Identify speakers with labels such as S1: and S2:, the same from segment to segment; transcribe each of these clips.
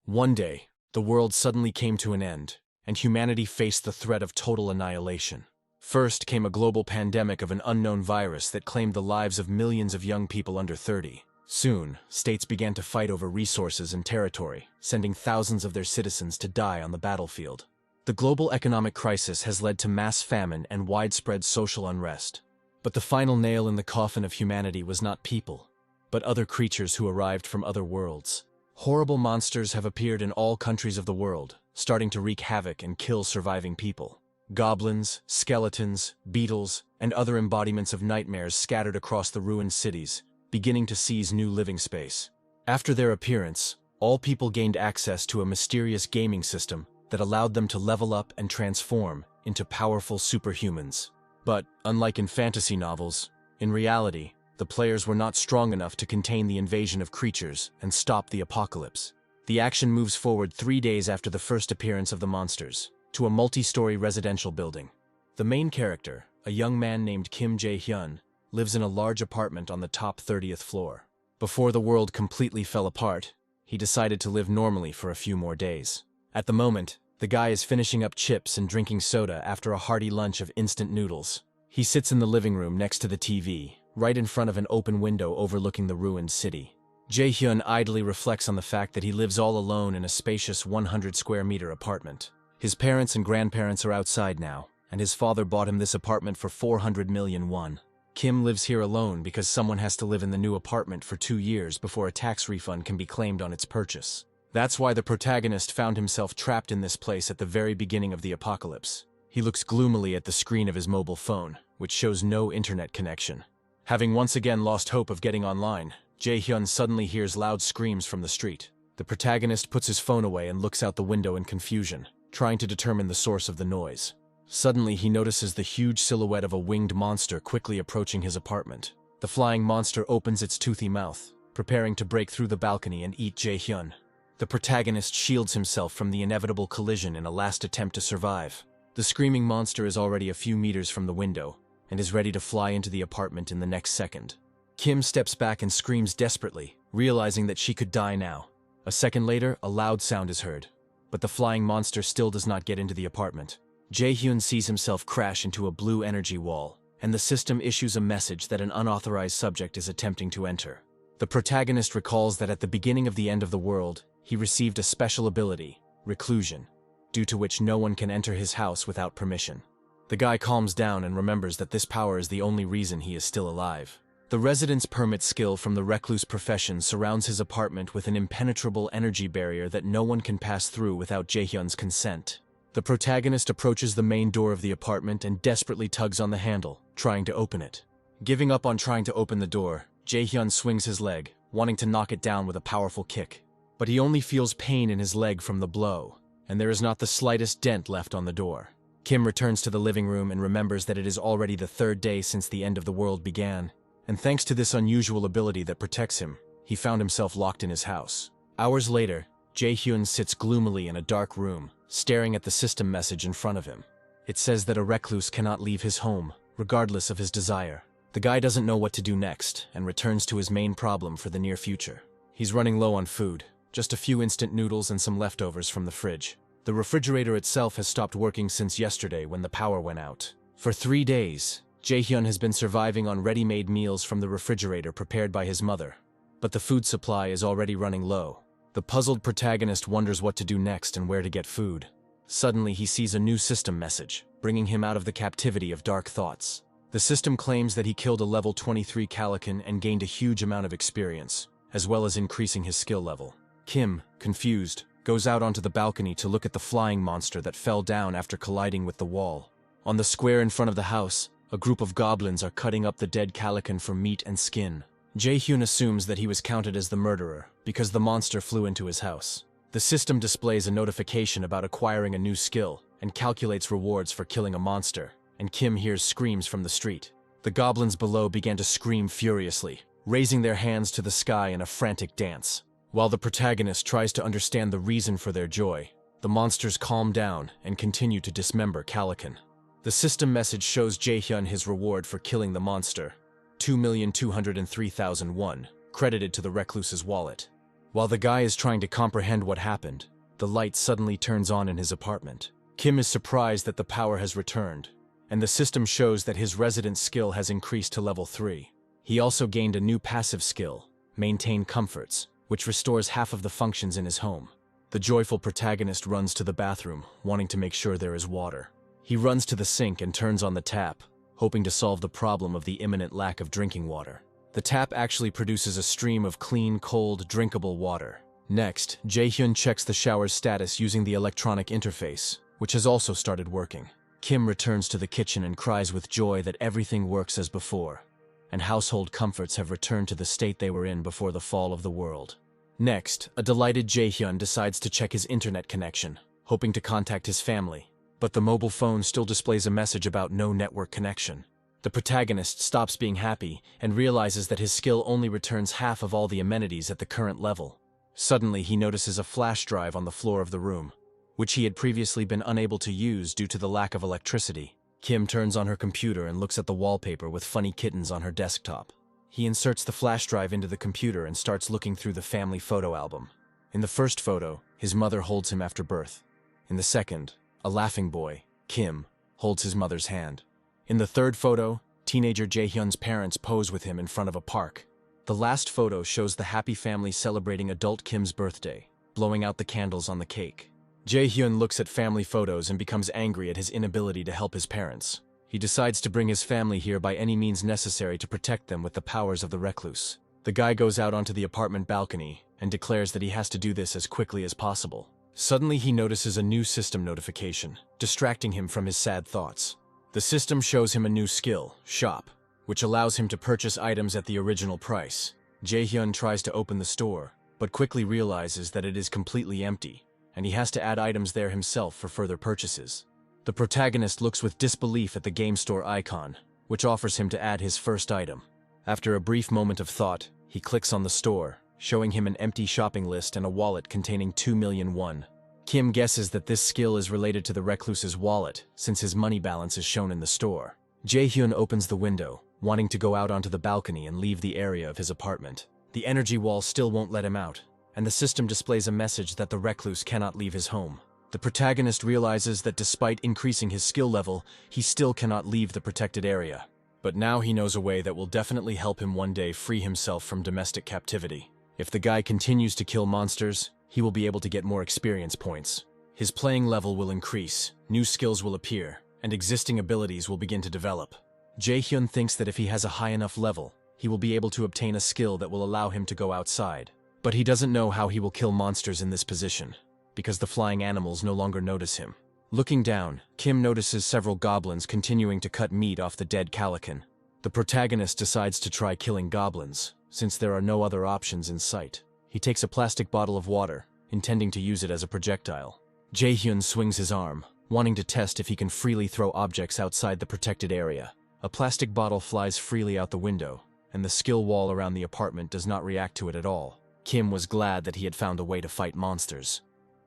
S1: One day, the world suddenly came to an end, and humanity faced the threat of total annihilation. First came a global pandemic of an unknown virus that claimed the lives of millions of young people under 30. Soon, states began to fight over resources and territory, sending thousands of their citizens to die on the battlefield. The global economic crisis has led to mass famine and widespread social unrest. But the final nail in the coffin of humanity was not people, but other creatures who arrived from other worlds. Horrible monsters have appeared in all countries of the world, starting to wreak havoc and kill surviving people. Goblins, skeletons, beetles, and other embodiments of nightmares scattered across the ruined cities, beginning to seize new living space. After their appearance, all people gained access to a mysterious gaming system that allowed them to level up and transform into powerful superhumans. But, unlike in fantasy novels, in reality, the players were not strong enough to contain the invasion of creatures and stop the apocalypse. The action moves forward 3 days after the first appearance of the monsters, to a multi-story residential building. The main character, a young man named Kim Jae-hyun, lives in a large apartment on the top 30th floor. Before the world completely fell apart, he decided to live normally for a few more days. At the moment, the guy is finishing up chips and drinking soda after a hearty lunch of instant noodles. He sits in the living room next to the TV, right in front of an open window overlooking the ruined city. Jae-hyun idly reflects on the fact that he lives all alone in a spacious 100-square-meter apartment. His parents and grandparents are outside now, and his father bought him this apartment for 400 million won. Kim lives here alone because someone has to live in the new apartment for 2 years before a tax refund can be claimed on its purchase. That's why the protagonist found himself trapped in this place at the very beginning of the apocalypse. He looks gloomily at the screen of his mobile phone, which shows no internet connection. Having once again lost hope of getting online, Jae-hyun suddenly hears loud screams from the street. The protagonist puts his phone away and looks out the window in confusion, trying to determine the source of the noise. Suddenly, he notices the huge silhouette of a winged monster quickly approaching his apartment. The flying monster opens its toothy mouth, preparing to break through the balcony and eat Jae-hyun. The protagonist shields himself from the inevitable collision in a last attempt to survive. The screaming monster is already a few meters from the window, and is ready to fly into the apartment in the next second. Kim steps back and screams desperately, realizing that she could die now. A second later, a loud sound is heard, but the flying monster still does not get into the apartment. Jae-hyun sees himself crash into a blue energy wall, and the system issues a message that an unauthorized subject is attempting to enter. The protagonist recalls that at the beginning of the end of the world, he received a special ability, Reclusion, due to which no one can enter his house without permission. The guy calms down and remembers that this power is the only reason he is still alive. The residence permit skill from the recluse profession surrounds his apartment with an impenetrable energy barrier that no one can pass through without Jae-hyun's consent. The protagonist approaches the main door of the apartment and desperately tugs on the handle, trying to open it. Giving up on trying to open the door, Jae-hyun swings his leg, wanting to knock it down with a powerful kick. But he only feels pain in his leg from the blow, and there is not the slightest dent left on the door. Kim returns to the living room and remembers that it is already the 3rd day since the end of the world began, and thanks to this unusual ability that protects him, he found himself locked in his house. Hours later, Jae-hyun sits gloomily in a dark room, staring at the system message in front of him. It says that a recluse cannot leave his home, regardless of his desire. The guy doesn't know what to do next, and returns to his main problem for the near future. He's running low on food, just a few instant noodles and some leftovers from the fridge. The refrigerator itself has stopped working since yesterday when the power went out. For 3 days, Jae-hyun has been surviving on ready-made meals from the refrigerator prepared by his mother. But the food supply is already running low. The puzzled protagonist wonders what to do next and where to get food. Suddenly, he sees a new system message, bringing him out of the captivity of dark thoughts. The system claims that he killed a level 23 Calican and gained a huge amount of experience, as well as increasing his skill level. Kim, confused, goes out onto the balcony to look at the flying monster that fell down after colliding with the wall. On the square in front of the house, a group of goblins are cutting up the dead Calican for meat and skin. Jae-hyun assumes that he was counted as the murderer because the monster flew into his house. The system displays a notification about acquiring a new skill and calculates rewards for killing a monster, and Kim hears screams from the street. The goblins below began to scream furiously, raising their hands to the sky in a frantic dance. While the protagonist tries to understand the reason for their joy, the monsters calm down and continue to dismember Calican. The system message shows Jae-hyun his reward for killing the monster, 2,203,000 won, credited to the recluse's wallet. While the guy is trying to comprehend what happened, the light suddenly turns on in his apartment. Kim is surprised that the power has returned, and the system shows that his resident skill has increased to level 3. He also gained a new passive skill, Maintain Comforts, which restores half of the functions in his home. The joyful protagonist runs to the bathroom, wanting to make sure there is water. He runs to the sink and turns on the tap, hoping to solve the problem of the imminent lack of drinking water. The tap actually produces a stream of clean, cold, drinkable water. Next, Jae-hyun checks the shower's status using the electronic interface, which has also started working. Kim returns to the kitchen and cries with joy that everything works as before, and household comforts have returned to the state they were in before the fall of the world. Next, a delighted Jae-hyun decides to check his internet connection, hoping to contact his family, but the mobile phone still displays a message about no network connection. The protagonist stops being happy and realizes that his skill only returns half of all the amenities at the current level. Suddenly, he notices a flash drive on the floor of the room, which he had previously been unable to use due to the lack of electricity. Kim turns on her computer and looks at the wallpaper with funny kittens on her desktop. He inserts the flash drive into the computer and starts looking through the family photo album. In the first photo, his mother holds him after birth. In the second, a laughing boy, Kim, holds his mother's hand. In the third photo, teenager Jae-hyun's parents pose with him in front of a park. The last photo shows the happy family celebrating adult Kim's birthday, blowing out the candles on the cake. Jae-hyun looks at family photos and becomes angry at his inability to help his parents. He decides to bring his family here by any means necessary to protect them with the powers of the recluse. The guy goes out onto the apartment balcony and declares that he has to do this as quickly as possible. Suddenly he notices a new system notification, distracting him from his sad thoughts. The system shows him a new skill, Shop, which allows him to purchase items at the original price. Jae-hyun tries to open the store, but quickly realizes that it is completely empty, and he has to add items there himself for further purchases. The protagonist looks with disbelief at the game store icon, which offers him to add his first item. After a brief moment of thought, he clicks on the store, showing him an empty shopping list and a wallet containing 2 million won. Kim guesses that this skill is related to the recluse's wallet, since his money balance is shown in the store. Jae-hyun opens the window, wanting to go out onto the balcony and leave the area of his apartment. The energy wall still won't let him out, and the system displays a message that the recluse cannot leave his home. The protagonist realizes that despite increasing his skill level, he still cannot leave the protected area. But now he knows a way that will definitely help him one day free himself from domestic captivity. If the guy continues to kill monsters, he will be able to get more experience points. His playing level will increase, new skills will appear, and existing abilities will begin to develop. Jae-hyun thinks that if he has a high enough level, he will be able to obtain a skill that will allow him to go outside. But he doesn't know how he will kill monsters in this position, because the flying animals no longer notice him. Looking down, Kim notices several goblins continuing to cut meat off the dead Calican. The protagonist decides to try killing goblins, since there are no other options in sight. He takes a plastic bottle of water, intending to use it as a projectile. Jae-hyun swings his arm, wanting to test if he can freely throw objects outside the protected area. A plastic bottle flies freely out the window, and the skill wall around the apartment does not react to it at all. Kim was glad that he had found a way to fight monsters.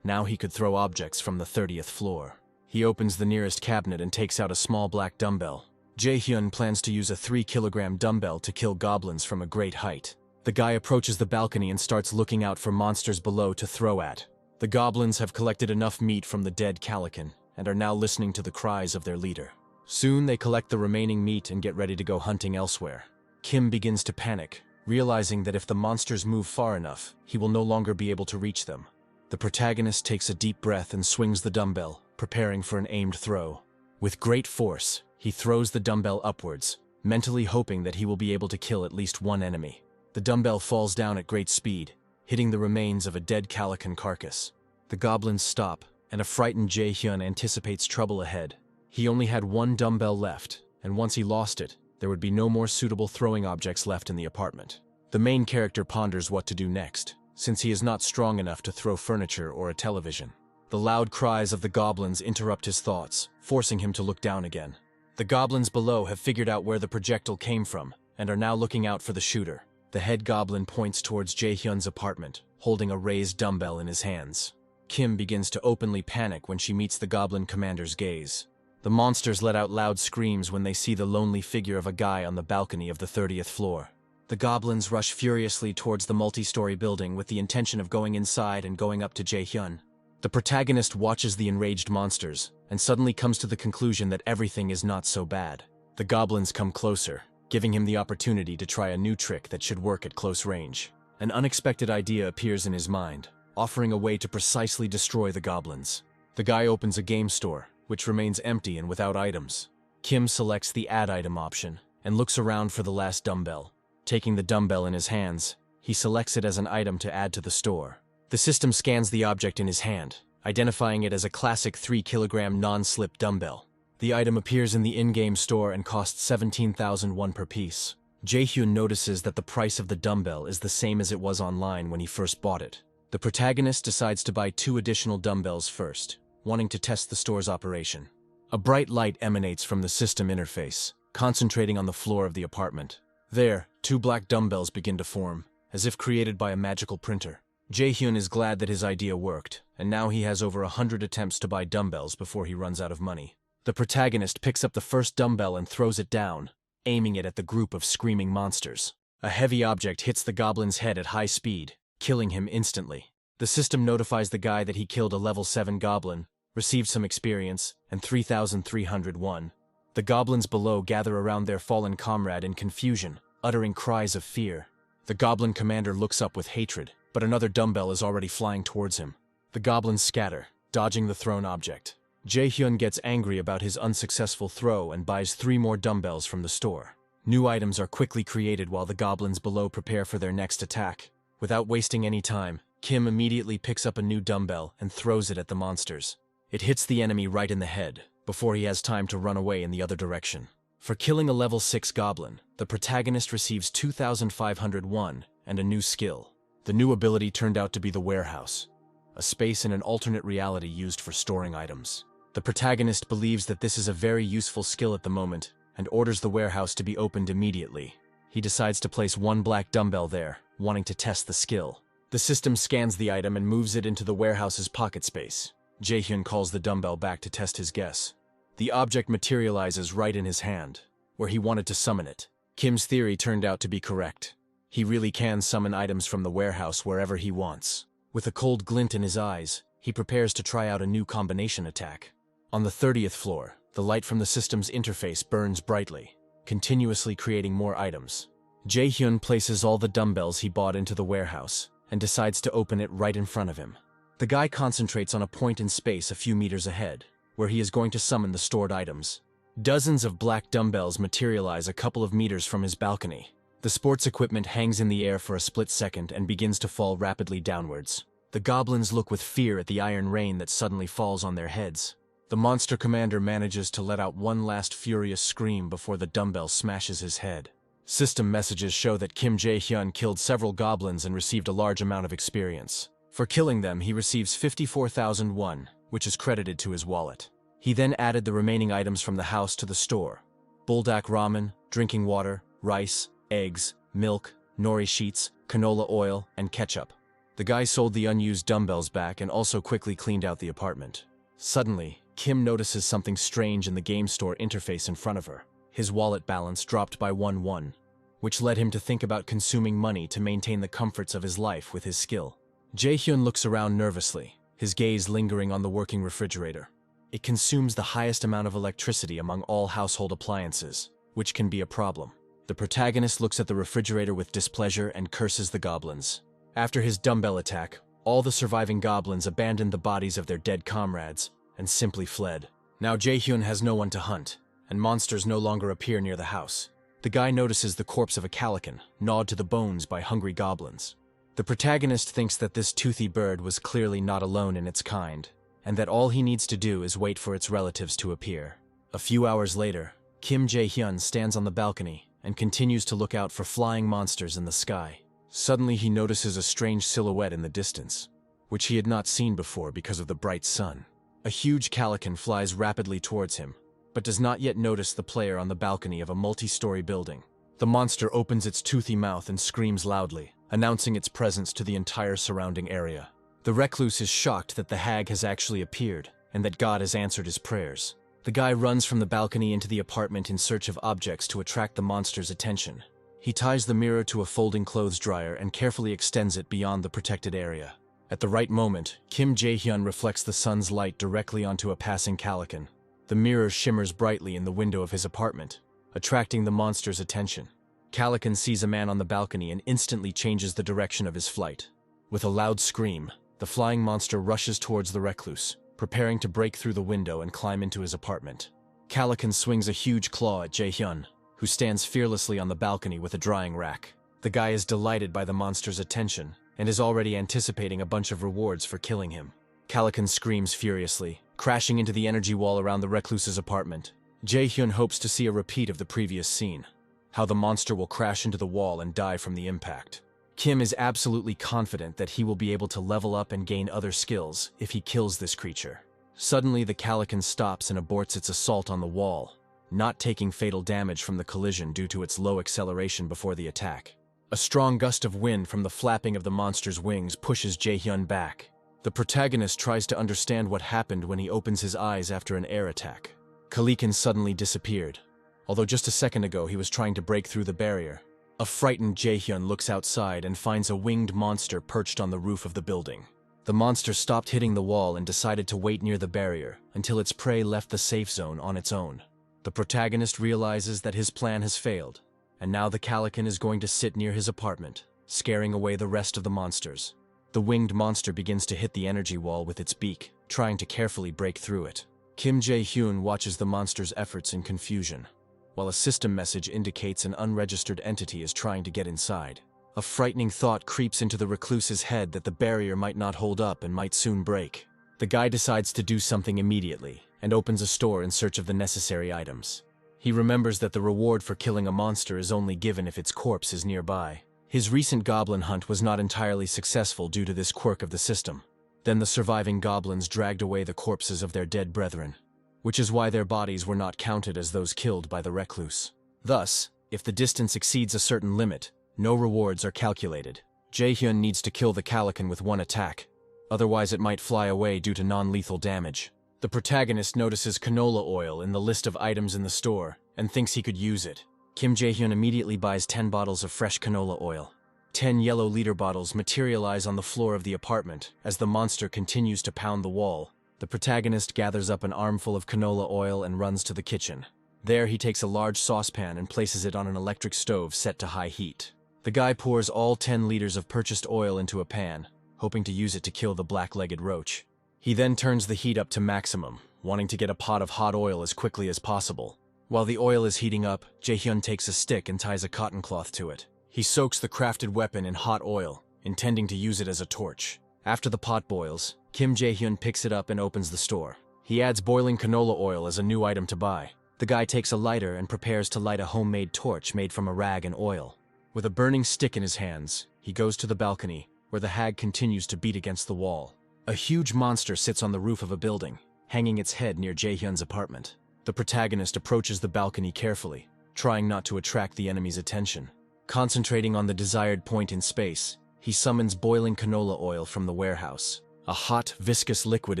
S1: Now he could throw objects from the 30th floor. He opens the nearest cabinet and takes out a small black dumbbell. Jae-hyun plans to use a 3-kilogram dumbbell to kill goblins from a great height. The guy approaches the balcony and starts looking out for monsters below to throw at. The goblins have collected enough meat from the dead Calican and are now listening to the cries of their leader. Soon they collect the remaining meat and get ready to go hunting elsewhere. Kim begins to panic, realizing that if the monsters move far enough, he will no longer be able to reach them. The protagonist takes a deep breath and swings the dumbbell, preparing for an aimed throw. With great force, he throws the dumbbell upwards, mentally hoping that he will be able to kill at least one enemy. The dumbbell falls down at great speed, hitting the remains of a dead Calican carcass. The goblins stop, and a frightened Jae-hyun anticipates trouble ahead. He only had one dumbbell left, and once he lost it, there would be no more suitable throwing objects left in the apartment. The main character ponders what to do next, since he is not strong enough to throw furniture or a television. The loud cries of the goblins interrupt his thoughts, forcing him to look down again. The goblins below have figured out where the projectile came from, and are now looking out for the shooter. The head goblin points towards Jae-hyun's apartment, holding a raised dumbbell in his hands. Kim begins to openly panic when she meets the goblin commander's gaze. The monsters let out loud screams when they see the lonely figure of a guy on the balcony of the 30th floor. The goblins rush furiously towards the multi-story building with the intention of going inside and going up to Jae-hyun. The protagonist watches the enraged monsters and suddenly comes to the conclusion that everything is not so bad. The goblins come closer, giving him the opportunity to try a new trick that should work at close range. An unexpected idea appears in his mind, offering a way to precisely destroy the goblins. The guy opens a game store, which remains empty and without items. Kim selects the add item option and looks around for the last dumbbell. Taking the dumbbell in his hands, he selects it as an item to add to the store. The system scans the object in his hand, identifying it as a classic 3-kilogram non-slip dumbbell. The item appears in the in-game store and costs 17,001 per piece. Jae-hyun notices that the price of the dumbbell is the same as it was online when he first bought it. The protagonist decides to buy 2 additional dumbbells first, wanting to test the store's operation. A bright light emanates from the system interface, concentrating on the floor of the apartment. There, 2 black dumbbells begin to form, as if created by a magical printer. Jae-hyun is glad that his idea worked, and now he has over 100 attempts to buy dumbbells before he runs out of money. The protagonist picks up the first dumbbell and throws it down, aiming it at the group of screaming monsters. A heavy object hits the goblin's head at high speed, killing him instantly. The system notifies the guy that he killed a level 7 goblin, received some experience, and 3,301. The goblins below gather around their fallen comrade in confusion, uttering cries of fear. The goblin commander looks up with hatred, but another dumbbell is already flying towards him. The goblins scatter, dodging the thrown object. Jae-hyun gets angry about his unsuccessful throw and buys 3 more dumbbells from the store. New items are quickly created while the goblins below prepare for their next attack. Without wasting any time, Kim immediately picks up a new dumbbell and throws it at the monsters. It hits the enemy right in the head, before he has time to run away in the other direction. For killing a level 6 goblin, the protagonist receives 2,501 and a new skill. The new ability turned out to be the warehouse, a space in an alternate reality used for storing items. The protagonist believes that this is a very useful skill at the moment and orders the warehouse to be opened immediately. He decides to place 1 black dumbbell there, wanting to test the skill. The system scans the item and moves it into the warehouse's pocket space. Jae-hyun calls the dumbbell back to test his guess. The object materializes right in his hand, where he wanted to summon it. Kim's theory turned out to be correct. He really can summon items from the warehouse wherever he wants. With a cold glint in his eyes, he prepares to try out a new combination attack. On the 30th floor, the light from the system's interface burns brightly, continuously creating more items. Jae-hyun places all the dumbbells he bought into the warehouse and decides to open it right in front of him. The guy concentrates on a point in space a few meters ahead, where he is going to summon the stored items. Dozens of black dumbbells materialize a couple of meters from his balcony. The sports equipment hangs in the air for a split second and begins to fall rapidly downwards. The goblins look with fear at the iron rain that suddenly falls on their heads. The monster commander manages to let out one last furious scream before the dumbbell smashes his head. System messages show that Kim Jae-hyun killed several goblins and received a large amount of experience. For killing them, he receives 54,001, which is credited to his wallet. He then added the remaining items from the house to the store: buldak ramen, drinking water, rice, eggs, milk, nori sheets, canola oil, and ketchup. The guy sold the unused dumbbells back and also quickly cleaned out the apartment. Suddenly, Kim notices something strange in the game store interface in front of her. His wallet balance dropped by 1 won, which led him to think about consuming money to maintain the comforts of his life with his skill. Jae-hyun looks around nervously, his gaze lingering on the working refrigerator. It consumes the highest amount of electricity among all household appliances, which can be a problem. The protagonist looks at the refrigerator with displeasure and curses the goblins. After his dumbbell attack, all the surviving goblins abandoned the bodies of their dead comrades and simply fled. Now Jae-hyun has no one to hunt, and monsters no longer appear near the house. The guy notices the corpse of a calican, gnawed to the bones by hungry goblins. The protagonist thinks that this toothy bird was clearly not alone in its kind, and that all he needs to do is wait for its relatives to appear. A few hours later, Kim Jae-hyun stands on the balcony and continues to look out for flying monsters in the sky. Suddenly he notices a strange silhouette in the distance, which he had not seen before because of the bright sun. A huge calican flies rapidly towards him, but does not yet notice the player on the balcony of a multi-story building. The monster opens its toothy mouth and screams loudly, announcing its presence to the entire surrounding area. The recluse is shocked that the hag has actually appeared, and that God has answered his prayers. The guy runs from the balcony into the apartment in search of objects to attract the monster's attention. He ties the mirror to a folding clothes dryer and carefully extends it beyond the protected area. At the right moment, Kim Jae-hyun reflects the sun's light directly onto a passing calican. The mirror shimmers brightly in the window of his apartment, attracting the monster's attention. Calican sees a man on the balcony and instantly changes the direction of his flight. With a loud scream, the flying monster rushes towards the recluse, preparing to break through the window and climb into his apartment. Calican swings a huge claw at Jae-hyun, who stands fearlessly on the balcony with a drying rack. The guy is delighted by the monster's attention and is already anticipating a bunch of rewards for killing him. Calican screams furiously, crashing into the energy wall around the recluse's apartment. Jae-hyun hopes to see a repeat of the previous scene, how the monster will crash into the wall and die from the impact. Kim is absolutely confident that he will be able to level up and gain other skills if he kills this creature. Suddenly, the Calican stops and aborts its assault on the wall, not taking fatal damage from the collision due to its low acceleration before the attack. A strong gust of wind from the flapping of the monster's wings pushes Jae-hyun back. The protagonist tries to understand what happened when he opens his eyes after an air attack. Calican suddenly disappeared, although just a second ago he was trying to break through the barrier. A frightened Jae-hyun looks outside and finds a winged monster perched on the roof of the building. The monster stopped hitting the wall and decided to wait near the barrier until its prey left the safe zone on its own. The protagonist realizes that his plan has failed, and now the Calican is going to sit near his apartment, scaring away the rest of the monsters. The winged monster begins to hit the energy wall with its beak, trying to carefully break through it. Kim Jae-hyun watches the monster's efforts in confusion, while a system message indicates an unregistered entity is trying to get inside. A frightening thought creeps into the recluse's head that the barrier might not hold up and might soon break. The guy decides to do something immediately and opens a store in search of the necessary items. He remembers that the reward for killing a monster is only given if its corpse is nearby. His recent goblin hunt was not entirely successful due to this quirk of the system. Then the surviving goblins dragged away the corpses of their dead brethren, which is why their bodies were not counted as those killed by the recluse. Thus, if the distance exceeds a certain limit, no rewards are calculated. Jae-hyun needs to kill the Calican with one attack, otherwise it might fly away due to non-lethal damage. The protagonist notices canola oil in the list of items in the store and thinks he could use it. Kim Jae-hyun immediately buys 10 bottles of fresh canola oil. 10 yellow liter bottles materialize on the floor of the apartment as the monster continues to pound the wall. The protagonist gathers up an armful of canola oil and runs to the kitchen. There he takes a large saucepan and places it on an electric stove set to high heat. The guy pours all 10 liters of purchased oil into a pan, hoping to use it to kill the black-legged roach. He then turns the heat up to maximum, wanting to get a pot of hot oil as quickly as possible. While the oil is heating up, Jae-hyun takes a stick and ties a cotton cloth to it. He soaks the crafted weapon in hot oil, intending to use it as a torch. After the pot boils, Kim Jae-hyun picks it up and opens the store. He adds boiling canola oil as a new item to buy. The guy takes a lighter and prepares to light a homemade torch made from a rag and oil. With a burning stick in his hands, he goes to the balcony, where the hag continues to beat against the wall. A huge monster sits on the roof of a building, hanging its head near Jae-hyun's apartment. The protagonist approaches the balcony carefully, trying not to attract the enemy's attention. Concentrating on the desired point in space, he summons boiling canola oil from the warehouse. A hot, viscous liquid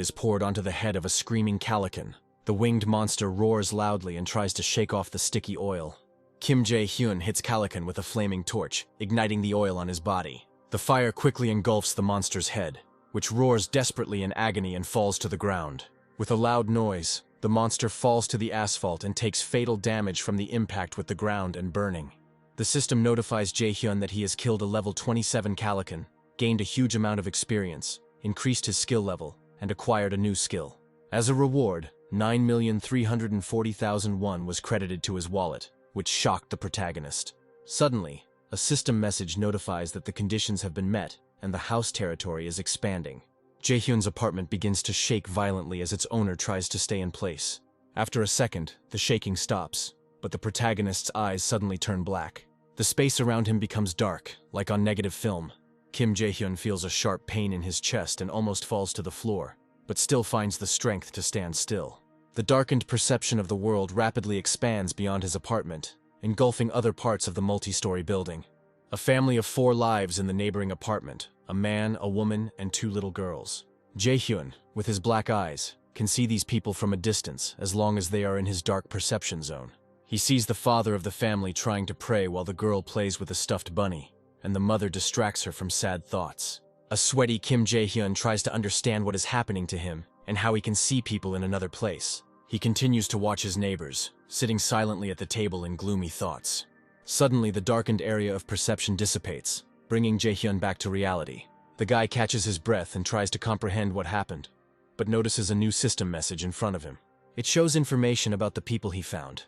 S1: is poured onto the head of a screaming Calican. The winged monster roars loudly and tries to shake off the sticky oil. Kim Jae-hyun hits Calican with a flaming torch, igniting the oil on his body. The fire quickly engulfs the monster's head, which roars desperately in agony and falls to the ground. With a loud noise, the monster falls to the asphalt and takes fatal damage from the impact with the ground and burning. The system notifies Jae-hyun that he has killed a level 27 Calican, gained a huge amount of experience, increased his skill level, and acquired a new skill. As a reward, 9,340,000 won was credited to his wallet, which shocked the protagonist. Suddenly, a system message notifies that the conditions have been met and the house territory is expanding. Jae-hyun's apartment begins to shake violently as its owner tries to stay in place. After a second, the shaking stops, but the protagonist's eyes suddenly turn black. The space around him becomes dark, like on negative film. Kim Jae-hyun feels a sharp pain in his chest and almost falls to the floor, but still finds the strength to stand still. The darkened perception of the world rapidly expands beyond his apartment, engulfing other parts of the multi-story building. A family of 4 lives in the neighboring apartment, a man, a woman, and 2 little girls. Jae-hyun, with his black eyes, can see these people from a distance as long as they are in his dark perception zone. He sees the father of the family trying to pray while the girl plays with a stuffed bunny, and the mother distracts her from sad thoughts. A sweaty Kim Jae-hyun tries to understand what is happening to him and how he can see people in another place. He continues to watch his neighbors, sitting silently at the table in gloomy thoughts. Suddenly, the darkened area of perception dissipates, bringing Jae-hyun back to reality. The guy catches his breath and tries to comprehend what happened, but notices a new system message in front of him. It shows information about the people he found.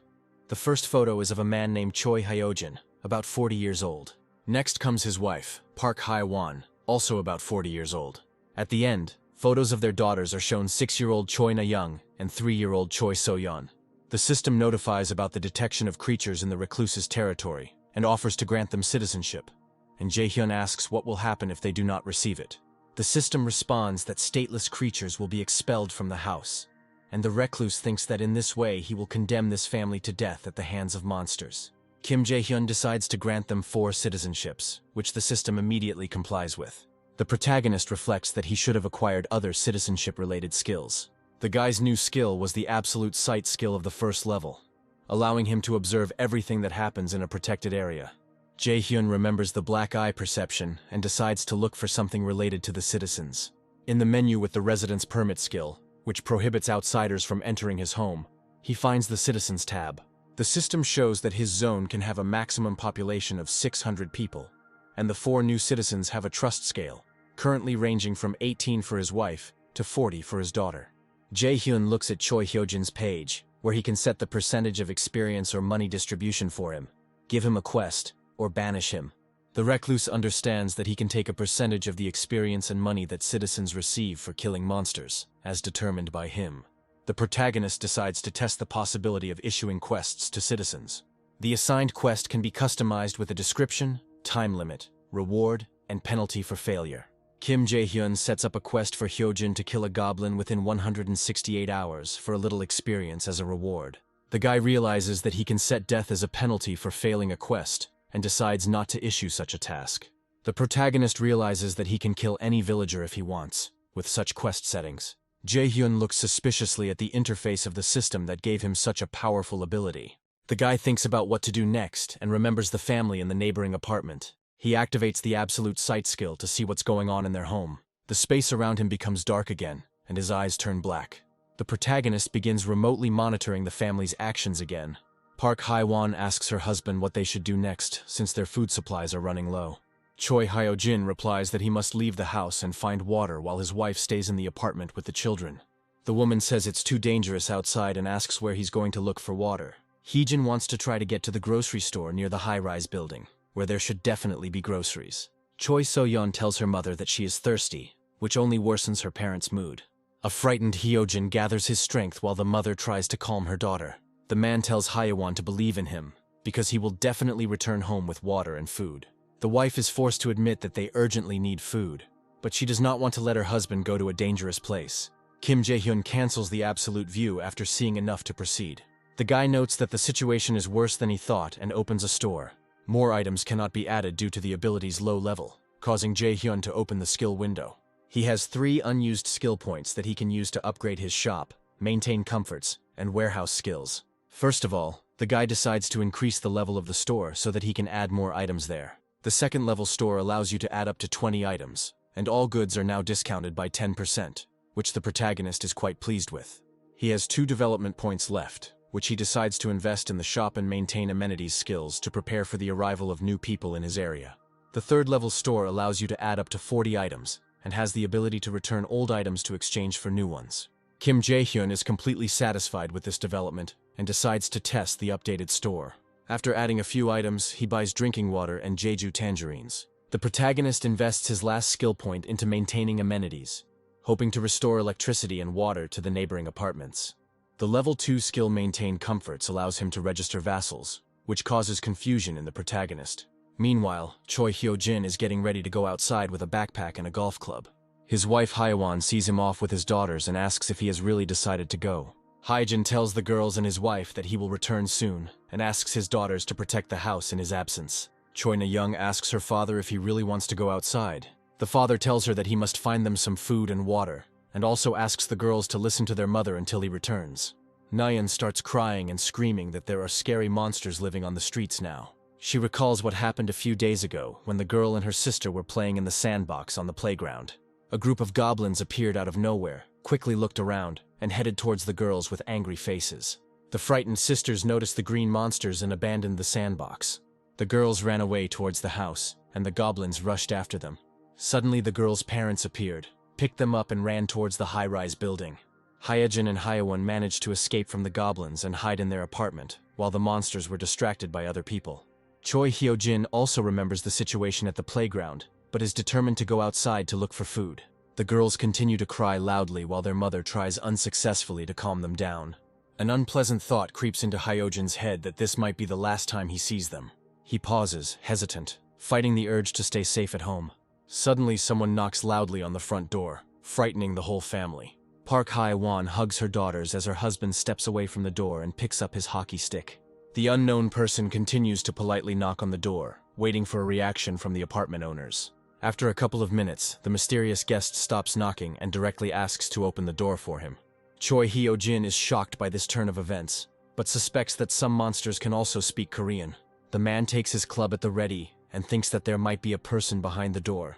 S1: The first photo is of a man named Choi Hyojin, about 40 years old. Next comes his wife, Park Hae-won, also about 40 years old. At the end, photos of their daughters are shown: 6-year-old Choi Na-young and 3-year-old Choi So-yeon. The system notifies about the detection of creatures in the recluse's territory and offers to grant them citizenship, and Jae-hyun asks what will happen if they do not receive it. The system responds that stateless creatures will be expelled from the house, and the recluse thinks that in this way he will condemn this family to death at the hands of monsters. Kim Jae-hyun decides to grant them 4 citizenships, which the system immediately complies with. The protagonist reflects that he should have acquired other citizenship-related skills. The guy's new skill was the absolute sight skill of the first level, allowing him to observe everything that happens in a protected area. Jae-hyun remembers the black eye perception and decides to look for something related to the citizens. In the menu with the residence permit skill, which prohibits outsiders from entering his home, he finds the Citizens tab. The system shows that his zone can have a maximum population of 600 people, and the 4 new citizens have a trust scale, currently ranging from 18 for his wife to 40 for his daughter. Jae-hyun looks at Choi Hyojin's page, where he can set the percentage of experience or money distribution for him, give him a quest, or banish him. The recluse understands that he can take a percentage of the experience and money that citizens receive for killing monsters, as determined by him. The protagonist decides to test the possibility of issuing quests to citizens. The assigned quest can be customized with a description, time limit, reward, and penalty for failure. Kim Jae-hyun sets up a quest for Hyojin to kill a goblin within 168 hours for a little experience as a reward. The guy realizes that he can set death as a penalty for failing a quest, and decides not to issue such a task. The protagonist realizes that he can kill any villager if he wants, with such quest settings. Jae-hyun looks suspiciously at the interface of the system that gave him such a powerful ability. The guy thinks about what to do next and remembers the family in the neighboring apartment. He activates the absolute sight skill to see what's going on in their home. The space around him becomes dark again, and his eyes turn black. The protagonist begins remotely monitoring the family's actions again. Park Hae-won asks her husband what they should do next, since their food supplies are running low. Choi Hyojin replies that he must leave the house and find water while his wife stays in the apartment with the children. The woman says it's too dangerous outside and asks where he's going to look for water. Heejin wants to try to get to the grocery store near the high-rise building, where there should definitely be groceries. Choi So-yeon tells her mother that she is thirsty, which only worsens her parents' mood. A frightened Hyojin gathers his strength while the mother tries to calm her daughter. The man tells Hae-won to believe in him, because he will definitely return home with water and food. The wife is forced to admit that they urgently need food, but she does not want to let her husband go to a dangerous place. Kim Jae-hyun cancels the absolute view after seeing enough to proceed. The guy notes that the situation is worse than he thought and opens a store. More items cannot be added due to the ability's low level, causing Jae-hyun to open the skill window. He has 3 unused skill points that he can use to upgrade his shop, maintain comforts, and warehouse skills. First of all, the guy decides to increase the level of the store so that he can add more items there. The second level store allows you to add up to 20 items, and all goods are now discounted by 10%, which the protagonist is quite pleased with. He has 2 development points left, which he decides to invest in the shop and maintain amenities skills to prepare for the arrival of new people in his area. The third level store allows you to add up to 40 items, and has the ability to return old items to exchange for new ones. Kim Jae-hyun is completely satisfied with this development, and decides to test the updated store. After adding a few items, he buys drinking water and Jeju tangerines. The protagonist invests his last skill point into maintaining amenities, hoping to restore electricity and water to the neighboring apartments. The level 2 skill Maintain Comforts allows him to register vassals, which causes confusion in the protagonist. Meanwhile, Choi Hyojin is getting ready to go outside with a backpack and a golf club. His wife Hae-won sees him off with his daughters and asks if he has really decided to go. Hyojin tells the girls and his wife that he will return soon, and asks his daughters to protect the house in his absence. Choi Na-young asks her father if he really wants to go outside. The father tells her that he must find them some food and water, and also asks the girls to listen to their mother until he returns. Nayeon starts crying and screaming that there are scary monsters living on the streets now. She recalls what happened a few days ago when the girl and her sister were playing in the sandbox on the playground. A group of goblins appeared out of nowhere, quickly looked around, and headed towards the girls with angry faces. The frightened sisters noticed the green monsters and abandoned the sandbox. The girls ran away towards the house, and the goblins rushed after them. Suddenly the girls' parents appeared, picked them up and ran towards the high-rise building. Hyejin and Hyewon managed to escape from the goblins and hide in their apartment, while the monsters were distracted by other people. Choi Hyojin also remembers the situation at the playground, but is determined to go outside to look for food. The girls continue to cry loudly while their mother tries unsuccessfully to calm them down. An unpleasant thought creeps into Hyojin's head that this might be the last time he sees them. He pauses, hesitant, fighting the urge to stay safe at home. Suddenly someone knocks loudly on the front door, frightening the whole family. Park Hae-won hugs her daughters as her husband steps away from the door and picks up his hockey stick. The unknown person continues to politely knock on the door, waiting for a reaction from the apartment owners. After a couple of minutes, the mysterious guest stops knocking and directly asks to open the door for him. Choi Hyojin is shocked by this turn of events, but suspects that some monsters can also speak Korean. The man takes his club at the ready and thinks that there might be a person behind the door,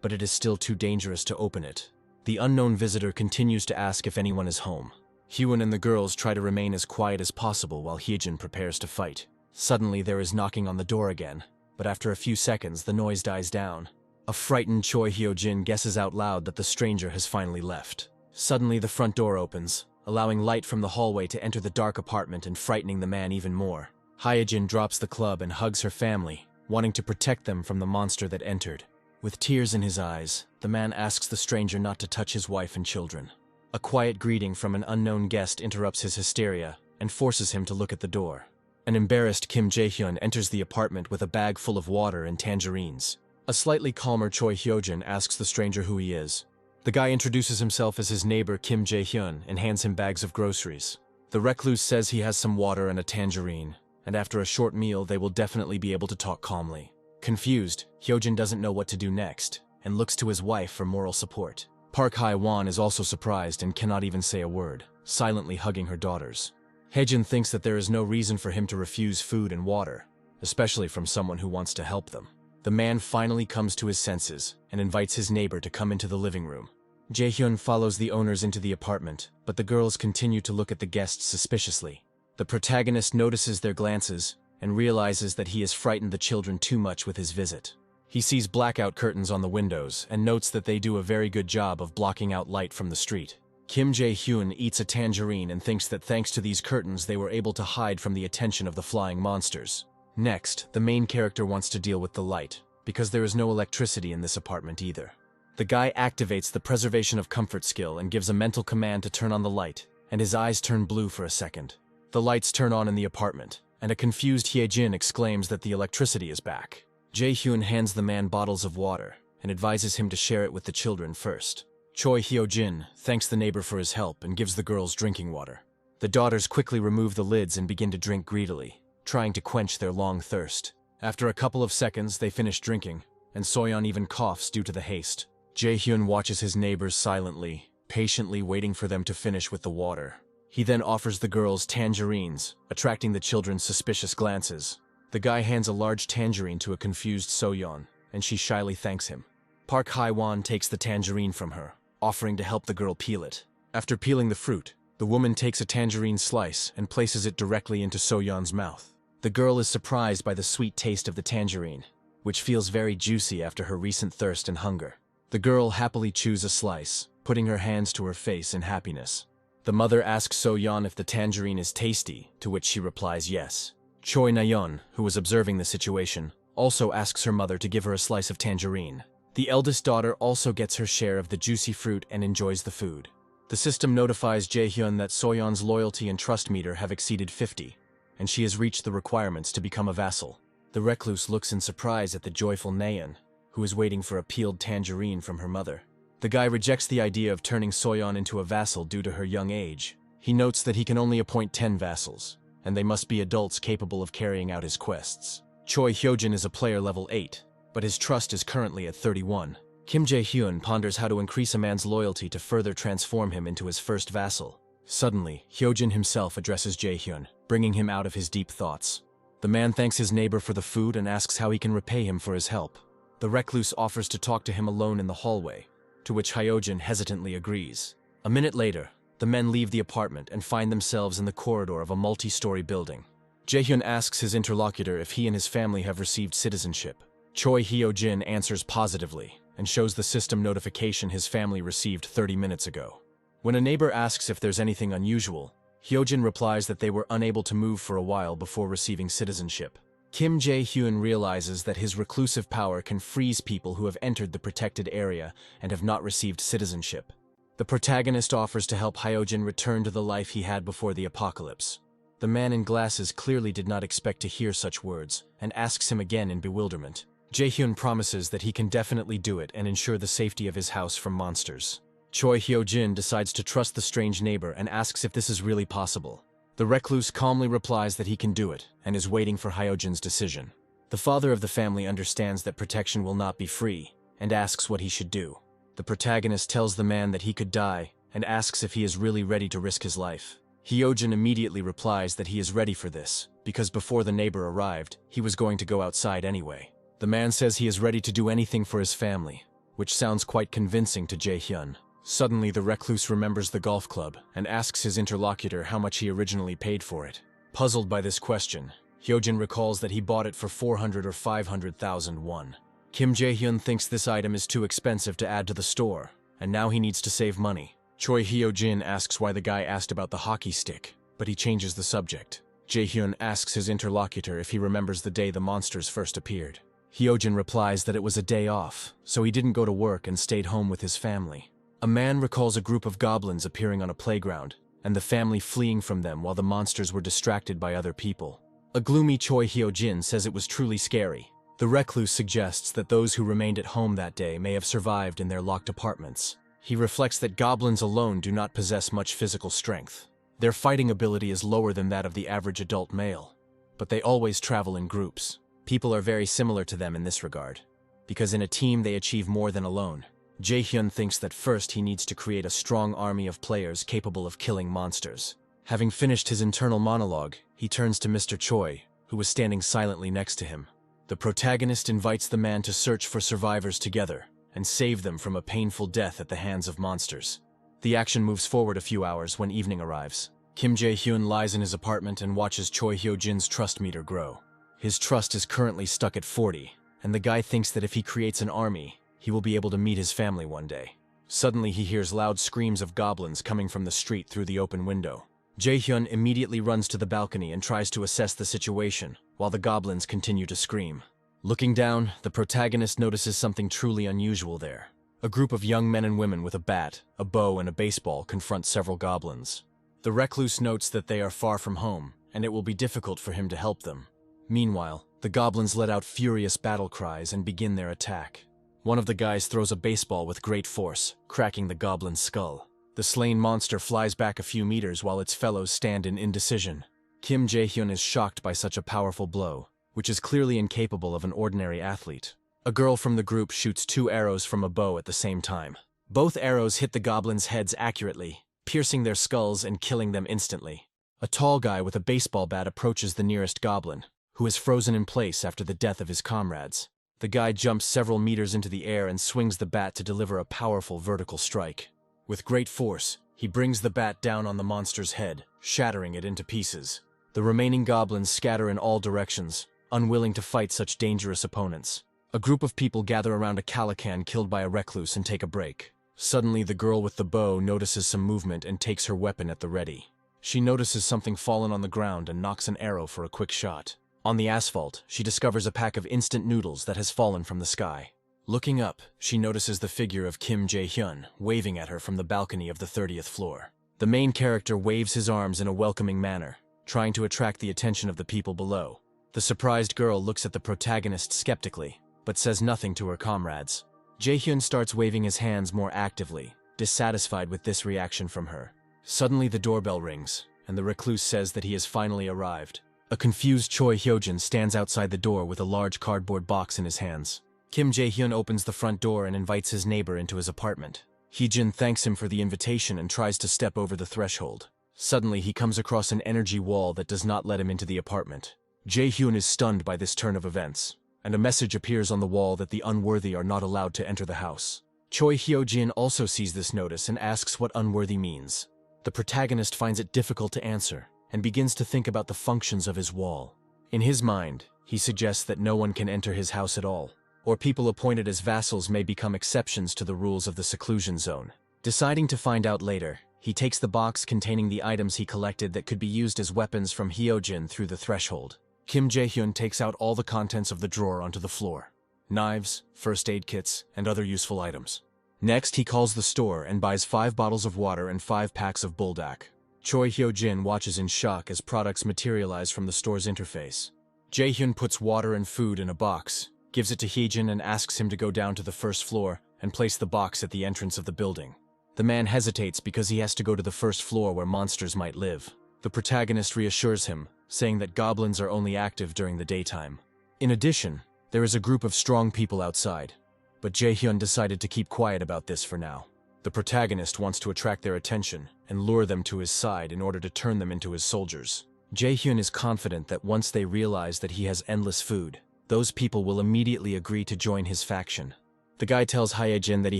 S1: but it is still too dangerous to open it. The unknown visitor continues to ask if anyone is home. Hyewon and the girls try to remain as quiet as possible while Hyejin prepares to fight. Suddenly there is knocking on the door again, but after a few seconds the noise dies down. A frightened Choi Hyojin guesses out loud that the stranger has finally left. Suddenly the front door opens, allowing light from the hallway to enter the dark apartment and frightening the man even more. Hyejin drops the club and hugs her family, wanting to protect them from the monster that entered. With tears in his eyes, the man asks the stranger not to touch his wife and children. A quiet greeting from an unknown guest interrupts his hysteria and forces him to look at the door. An embarrassed Kim Jae-hyun enters the apartment with a bag full of water and tangerines. A slightly calmer Choi Hyojin asks the stranger who he is. The guy introduces himself as his neighbor Kim Jae-hyun and hands him bags of groceries. The recluse says he has some water and a tangerine, and after a short meal they will definitely be able to talk calmly. Confused, Hyojin doesn't know what to do next, and looks to his wife for moral support. Park Hae-won is also surprised and cannot even say a word, silently hugging her daughters. Hyejin thinks that there is no reason for him to refuse food and water, especially from someone who wants to help them. The man finally comes to his senses and invites his neighbor to come into the living room. Jae-hyun follows the owners into the apartment, but the girls continue to look at the guests suspiciously. The protagonist notices their glances and realizes that he has frightened the children too much with his visit. He sees blackout curtains on the windows and notes that they do a very good job of blocking out light from the street. Kim Jae-hyun eats a tangerine and thinks that thanks to these curtains they were able to hide from the attention of the flying monsters. Next, the main character wants to deal with the light, because there is no electricity in this apartment either. The guy activates the preservation of comfort skill and gives a mental command to turn on the light, and his eyes turn blue for a second. The lights turn on in the apartment, and a confused Hyejin exclaims that the electricity is back. Jae-hyun hands the man bottles of water and advises him to share it with the children first. Choi Hyojin thanks the neighbor for his help and gives the girls drinking water. The daughters quickly remove the lids and begin to drink greedily, trying to quench their long thirst. After a couple of seconds, they finish drinking, and Soyeon even coughs due to the haste. Jae-hyun watches his neighbors silently, patiently waiting for them to finish with the water. He then offers the girls tangerines, attracting the children's suspicious glances. The guy hands a large tangerine to a confused Soyeon, and she shyly thanks him. Park Hae-won takes the tangerine from her, offering to help the girl peel it. After peeling the fruit, the woman takes a tangerine slice and places it directly into Soyeon's mouth. The girl is surprised by the sweet taste of the tangerine, which feels very juicy after her recent thirst and hunger. The girl happily chews a slice, putting her hands to her face in happiness. The mother asks Soyeon if the tangerine is tasty, to which she replies yes. Choi Nayeon, who was observing the situation, also asks her mother to give her a slice of tangerine. The eldest daughter also gets her share of the juicy fruit and enjoys the food. The system notifies Jae-hyun that Soyeon's loyalty and trust meter have exceeded 50, and she has reached the requirements to become a vassal. The recluse looks in surprise at the joyful Nayeon, who is waiting for a peeled tangerine from her mother. The guy rejects the idea of turning Soyeon into a vassal due to her young age. He notes that he can only appoint 10 vassals, and they must be adults capable of carrying out his quests. Choi Hyojin is a player level 8, but his trust is currently at 31. Kim Jae-hyun ponders how to increase a man's loyalty to further transform him into his first vassal. Suddenly, Hyojin himself addresses Jaehyun, bringing him out of his deep thoughts. The man thanks his neighbor for the food and asks how he can repay him for his help. The recluse offers to talk to him alone in the hallway, to which Hyojin hesitantly agrees. A minute later, the men leave the apartment and find themselves in the corridor of a multi-story building. Jaehyun asks his interlocutor if he and his family have received citizenship. Choi Hyojin answers positively and shows the system notification his family received 30 minutes ago. When a neighbor asks if there's anything unusual, Hyojin replies that they were unable to move for a while before receiving citizenship. Kim Jae-hyun realizes that his reclusive power can freeze people who have entered the protected area and have not received citizenship. The protagonist offers to help Hyojin return to the life he had before the apocalypse. The man in glasses clearly did not expect to hear such words and asks him again in bewilderment. Jae-hyun promises that he can definitely do it and ensure the safety of his house from monsters. Choi Hyojin decides to trust the strange neighbor and asks if this is really possible. The recluse calmly replies that he can do it and is waiting for Hyojin's decision. The father of the family understands that protection will not be free and asks what he should do. The protagonist tells the man that he could die and asks if he is really ready to risk his life. Hyojin immediately replies that he is ready for this because before the neighbor arrived, he was going to go outside anyway. The man says he is ready to do anything for his family, which sounds quite convincing to Jae-hyun. Suddenly, the recluse remembers the golf club and asks his interlocutor how much he originally paid for it. Puzzled by this question, Hyojin recalls that he bought it for 400 or 500,000 won. Kim Jae-hyun thinks this item is too expensive to add to the store, and now he needs to save money. Choi Hyojin asks why the guy asked about the hockey stick, but he changes the subject. Jae-hyun asks his interlocutor if he remembers the day the monsters first appeared. Hyojin replies that it was a day off, so he didn't go to work and stayed home with his family. A man recalls a group of goblins appearing on a playground, and the family fleeing from them while the monsters were distracted by other people. A gloomy Choi Hyojin says it was truly scary. The recluse suggests that those who remained at home that day may have survived in their locked apartments. He reflects that goblins alone do not possess much physical strength. Their fighting ability is lower than that of the average adult male, but they always travel in groups. People are very similar to them in this regard, because in a team they achieve more than alone. Jae-hyun thinks that first he needs to create a strong army of players capable of killing monsters. Having finished his internal monologue, he turns to Mr. Choi, who was standing silently next to him. The protagonist invites the man to search for survivors together and save them from a painful death at the hands of monsters. The action moves forward a few hours when evening arrives. Kim Jae-hyun lies in his apartment and watches Choi Hyojin's trust meter grow. His trust is currently stuck at 40, and the guy thinks that if he creates an army, he will be able to meet his family one day. Suddenly he hears loud screams of goblins coming from the street through the open window. Jae-hyun immediately runs to the balcony and tries to assess the situation, while the goblins continue to scream. Looking down, the protagonist notices something truly unusual there. A group of young men and women with a bat, a bow, and a baseball confront several goblins. The recluse notes that they are far from home, and it will be difficult for him to help them. Meanwhile, the goblins let out furious battle cries and begin their attack. One of the guys throws a baseball with great force, cracking the goblin's skull. The slain monster flies back a few meters while its fellows stand in indecision. Kim Jae-hyun is shocked by such a powerful blow, which is clearly incapable of an ordinary athlete. A girl from the group shoots 2 arrows from a bow at the same time. Both arrows hit the goblins' heads accurately, piercing their skulls and killing them instantly. A tall guy with a baseball bat approaches the nearest goblin, who is frozen in place after the death of his comrades. The guy jumps several meters into the air and swings the bat to deliver a powerful vertical strike. With great force, he brings the bat down on the monster's head, shattering it into pieces. The remaining goblins scatter in all directions, unwilling to fight such dangerous opponents. A group of people gather around a Calican killed by a recluse and take a break. Suddenly, the girl with the bow notices some movement and takes her weapon at the ready. She notices something fallen on the ground and knocks an arrow for a quick shot. On the asphalt, she discovers a pack of instant noodles that has fallen from the sky. Looking up, she notices the figure of Kim Jae-hyun waving at her from the balcony of the 30th floor. The main character waves his arms in a welcoming manner, trying to attract the attention of the people below. The surprised girl looks at the protagonist skeptically, but says nothing to her comrades. Jae-hyun starts waving his hands more actively, dissatisfied with this reaction from her. Suddenly the doorbell rings, and the recluse says that he has finally arrived. A confused Choi Hyojin stands outside the door with a large cardboard box in his hands. Kim Jae-hyun opens the front door and invites his neighbor into his apartment. Heejin thanks him for the invitation and tries to step over the threshold. Suddenly, he comes across an energy wall that does not let him into the apartment. Jae-hyun is stunned by this turn of events, and a message appears on the wall that the unworthy are not allowed to enter the house. Choi Hyo-jin also sees this notice and asks what unworthy means. The protagonist finds it difficult to answer, and begins to think about the functions of his wall. In his mind, he suggests that no one can enter his house at all, or people appointed as vassals may become exceptions to the rules of the seclusion zone. Deciding to find out later, he takes the box containing the items he collected that could be used as weapons from Hyojin through the threshold. Kim Jae-hyun takes out all the contents of the drawer onto the floor: knives, first aid kits, and other useful items. Next, he calls the store and buys 5 bottles of water and 5 packs of buldak. Choi Hyo-jin watches in shock as products materialize from the store's interface. Jae-hyun puts water and food in a box, gives it to Heejin and asks him to go down to the first floor and place the box at the entrance of the building. The man hesitates because he has to go to the first floor where monsters might live. The protagonist reassures him, saying that goblins are only active during the daytime. In addition, there is a group of strong people outside, but Jae-hyun decided to keep quiet about this for now. The protagonist wants to attract their attention and lure them to his side in order to turn them into his soldiers. Jae-hyun is confident that once they realize that he has endless food, those people will immediately agree to join his faction. The guy tells Hyejin that he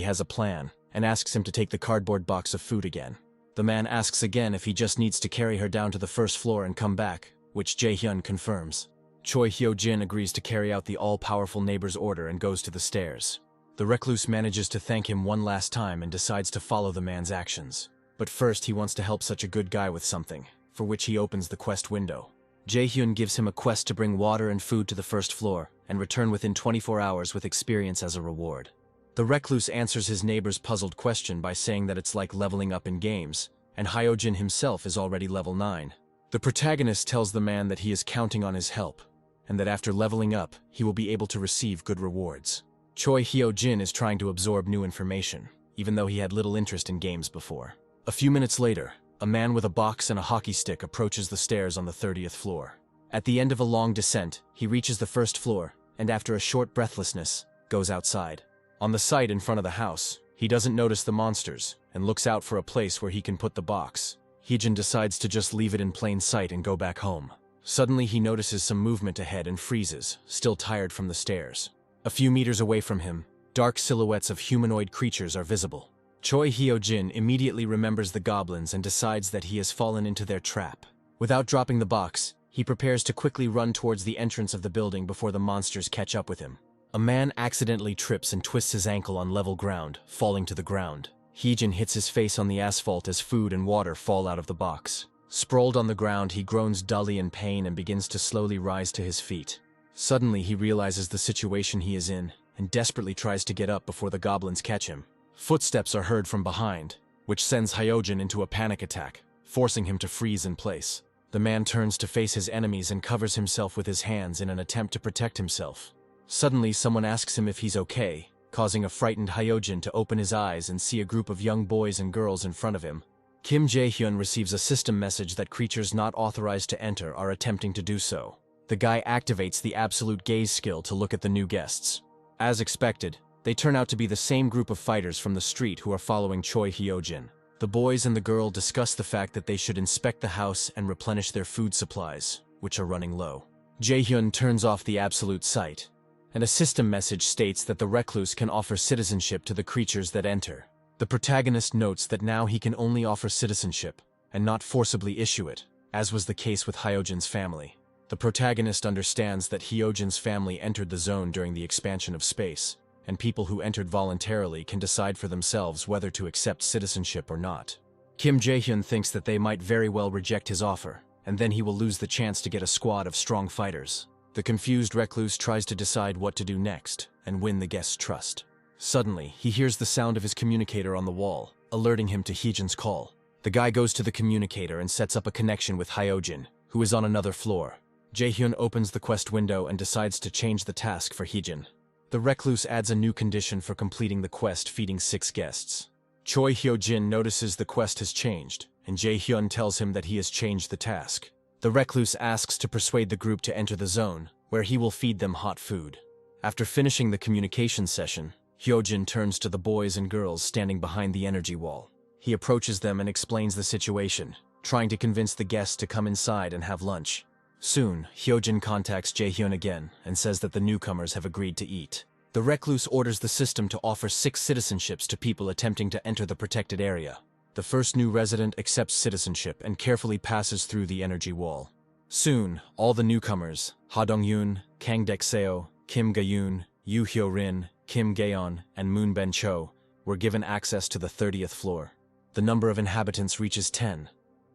S1: has a plan and asks him to take the cardboard box of food again. The man asks again if he just needs to carry her down to the first floor and come back, which Jae-hyun confirms. Choi Hyo-jin agrees to carry out the all-powerful neighbor's order and goes to the stairs. The recluse manages to thank him one last time and decides to follow the man's actions. But first he wants to help such a good guy with something, for which he opens the quest window. Jae-hyun gives him a quest to bring water and food to the first floor and return within 24 hours with experience as a reward. The recluse answers his neighbor's puzzled question by saying that it's like leveling up in games, and Hyojin himself is already level 9. The protagonist tells the man that he is counting on his help, and that after leveling up, he will be able to receive good rewards. Choi Hyo-jin is trying to absorb new information, even though he had little interest in games before. A few minutes later, a man with a box and a hockey stick approaches the stairs on the 30th floor. At the end of a long descent, he reaches the first floor, and after a short breathlessness, goes outside. On the site in front of the house, he doesn't notice the monsters, and looks out for a place where he can put the box. Heejin decides to just leave it in plain sight and go back home. Suddenly he notices some movement ahead and freezes, still tired from the stairs. A few meters away from him, dark silhouettes of humanoid creatures are visible. Choi Hyo-jin immediately remembers the goblins and decides that he has fallen into their trap. Without dropping the box, he prepares to quickly run towards the entrance of the building before the monsters catch up with him. A man accidentally trips and twists his ankle on level ground, falling to the ground. Heejin hits his face on the asphalt as food and water fall out of the box. Sprawled on the ground, he groans dully in pain and begins to slowly rise to his feet. Suddenly, he realizes the situation he is in and desperately tries to get up before the goblins catch him. Footsteps are heard from behind, which sends Hyojin into a panic attack, forcing him to freeze in place. The man turns to face his enemies and covers himself with his hands in an attempt to protect himself. Suddenly, someone asks him if he's okay, causing a frightened Hyojin to open his eyes and see a group of young boys and girls in front of him. Kim Jae-hyun receives a system message that creatures not authorized to enter are attempting to do so. The guy activates the absolute gaze skill to look at the new guests. As expected, they turn out to be the same group of fighters from the street who are following Choi Hyojin. The boys and the girl discuss the fact that they should inspect the house and replenish their food supplies, which are running low. Jae-hyun turns off the absolute sight, and a system message states that the recluse can offer citizenship to the creatures that enter. The protagonist notes that now he can only offer citizenship, and not forcibly issue it, as was the case with Hyojin's family. The protagonist understands that Hyojin's family entered the zone during the expansion of space, and people who entered voluntarily can decide for themselves whether to accept citizenship or not. Kim Jae-hyun thinks that they might very well reject his offer, and then he will lose the chance to get a squad of strong fighters. The confused recluse tries to decide what to do next and win the guest's trust. Suddenly, he hears the sound of his communicator on the wall, alerting him to Heejin's call. The guy goes to the communicator and sets up a connection with Hyojin, who is on another floor. Jae-hyun opens the quest window and decides to change the task for Heejin. The recluse adds a new condition for completing the quest, feeding 6 guests. Choi Hyo-jin notices the quest has changed, and Jae-hyun tells him that he has changed the task. The recluse asks to persuade the group to enter the zone, where he will feed them hot food. After finishing the communication session, Hyojin turns to the boys and girls standing behind the energy wall. He approaches them and explains the situation, trying to convince the guests to come inside and have lunch. Soon, Hyojin contacts Jaehyun again and says that the newcomers have agreed to eat. The recluse orders the system to offer 6 citizenships to people attempting to enter the protected area. The first new resident accepts citizenship and carefully passes through the energy wall. Soon, all the newcomers, Ha Dong-yoon, Kang Dek-seo, Kim Ga-yoon, Yoo Hyo-rin, Kim Gaeon, and Moon Ben-cho, were given access to the 30th floor. The number of inhabitants reaches 10,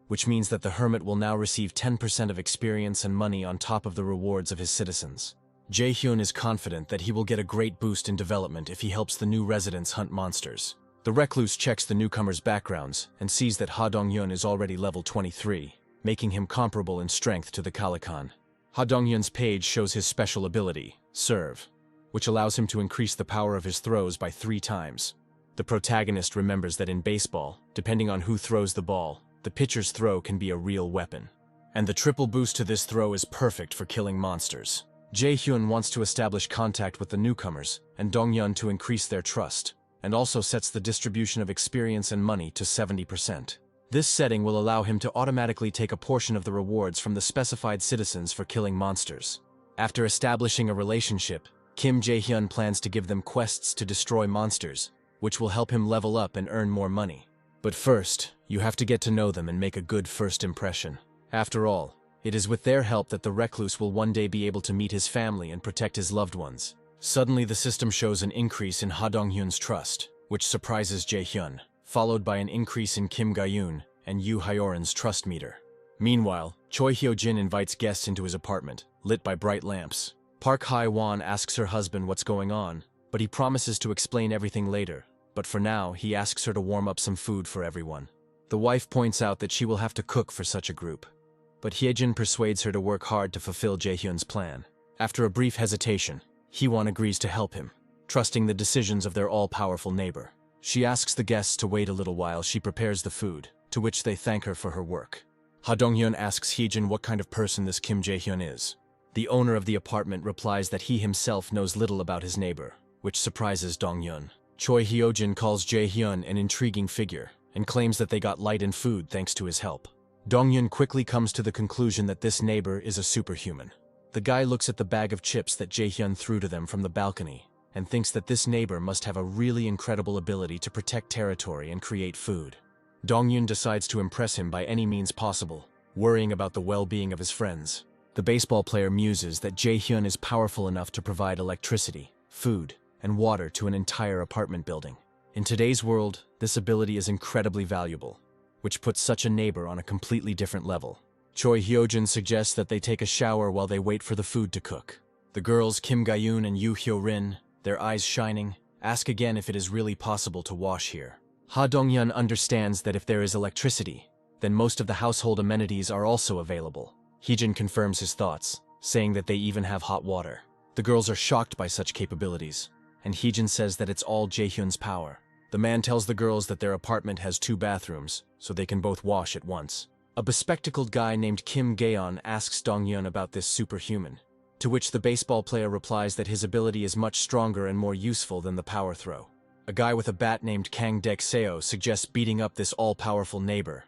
S1: which means that the hermit will now receive 10% of experience and money on top of the rewards of his citizens. Jaehyun is confident that he will get a great boost in development if he helps the new residents hunt monsters. The recluse checks the newcomers' backgrounds and sees that Ha Dong-yoon is already level 23, making him comparable in strength to the Kalakan. Ha Dong-yoon's page shows his special ability, Serve, which allows him to increase the power of his throws by 3 times. The protagonist remembers that in baseball, depending on who throws the ball, the pitcher's throw can be a real weapon. And the triple boost to this throw is perfect for killing monsters. Jaehyun wants to establish contact with the newcomers and Dong-yeon to increase their trust, and also sets the distribution of experience and money to 70%. This setting will allow him to automatically take a portion of the rewards from the specified citizens for killing monsters. After establishing a relationship, Kim Jaehyun plans to give them quests to destroy monsters, which will help him level up and earn more money. But first, you have to get to know them and make a good first impression. After all, it is with their help that the recluse will one day be able to meet his family and protect his loved ones. Suddenly the system shows an increase in Ha Dong-hyun's trust, which surprises Jaehyun, followed by an increase in Kim Ga-yoon and Yoo Hyo-rin's trust meter. Meanwhile, Choi Hyo-jin invites guests into his apartment, lit by bright lamps. Park Hae-won asks her husband what's going on, but he promises to explain everything later. But for now, he asks her to warm up some food for everyone. The wife points out that she will have to cook for such a group. But Hyejin persuades her to work hard to fulfill Jaehyun's plan. After a brief hesitation, Hee-won agrees to help him, trusting the decisions of their all-powerful neighbor. She asks the guests to wait a little while she prepares the food, to which they thank her for her work. Ha Dong-hyun asks Hyejin what kind of person this Kim Jaehyun is. The owner of the apartment replies that he himself knows little about his neighbor, which surprises Dong-hyun. Choi Hyojin calls Jaehyun an intriguing figure, and claims that they got light and food thanks to his help. Dong-hyun quickly comes to the conclusion that this neighbor is a superhuman. The guy looks at the bag of chips that Jaehyun threw to them from the balcony, and thinks that this neighbor must have a really incredible ability to protect territory and create food. Dong-hyun decides to impress him by any means possible, worrying about the well-being of his friends. The baseball player muses that Jaehyun is powerful enough to provide electricity, food, and water to an entire apartment building. In today's world, this ability is incredibly valuable, which puts such a neighbor on a completely different level. Choi Hyojin suggests that they take a shower while they wait for the food to cook. The girls Kim Ga-yoon and Yoo Hyo-rin, their eyes shining, ask again if it is really possible to wash here. Ha Dong-hyun understands that if there is electricity, then most of the household amenities are also available. Hyejin confirms his thoughts, saying that they even have hot water. The girls are shocked by such capabilities, and Hyejin says that it's all Jaehyun's power. The man tells the girls that their apartment has 2 bathrooms, so they can both wash at once. A bespectacled guy named Kim Gaeon asks Dong-hyun about this superhuman, to which the baseball player replies that his ability is much stronger and more useful than the power throw. A guy with a bat named Kang Dek-seo suggests beating up this all-powerful neighbor,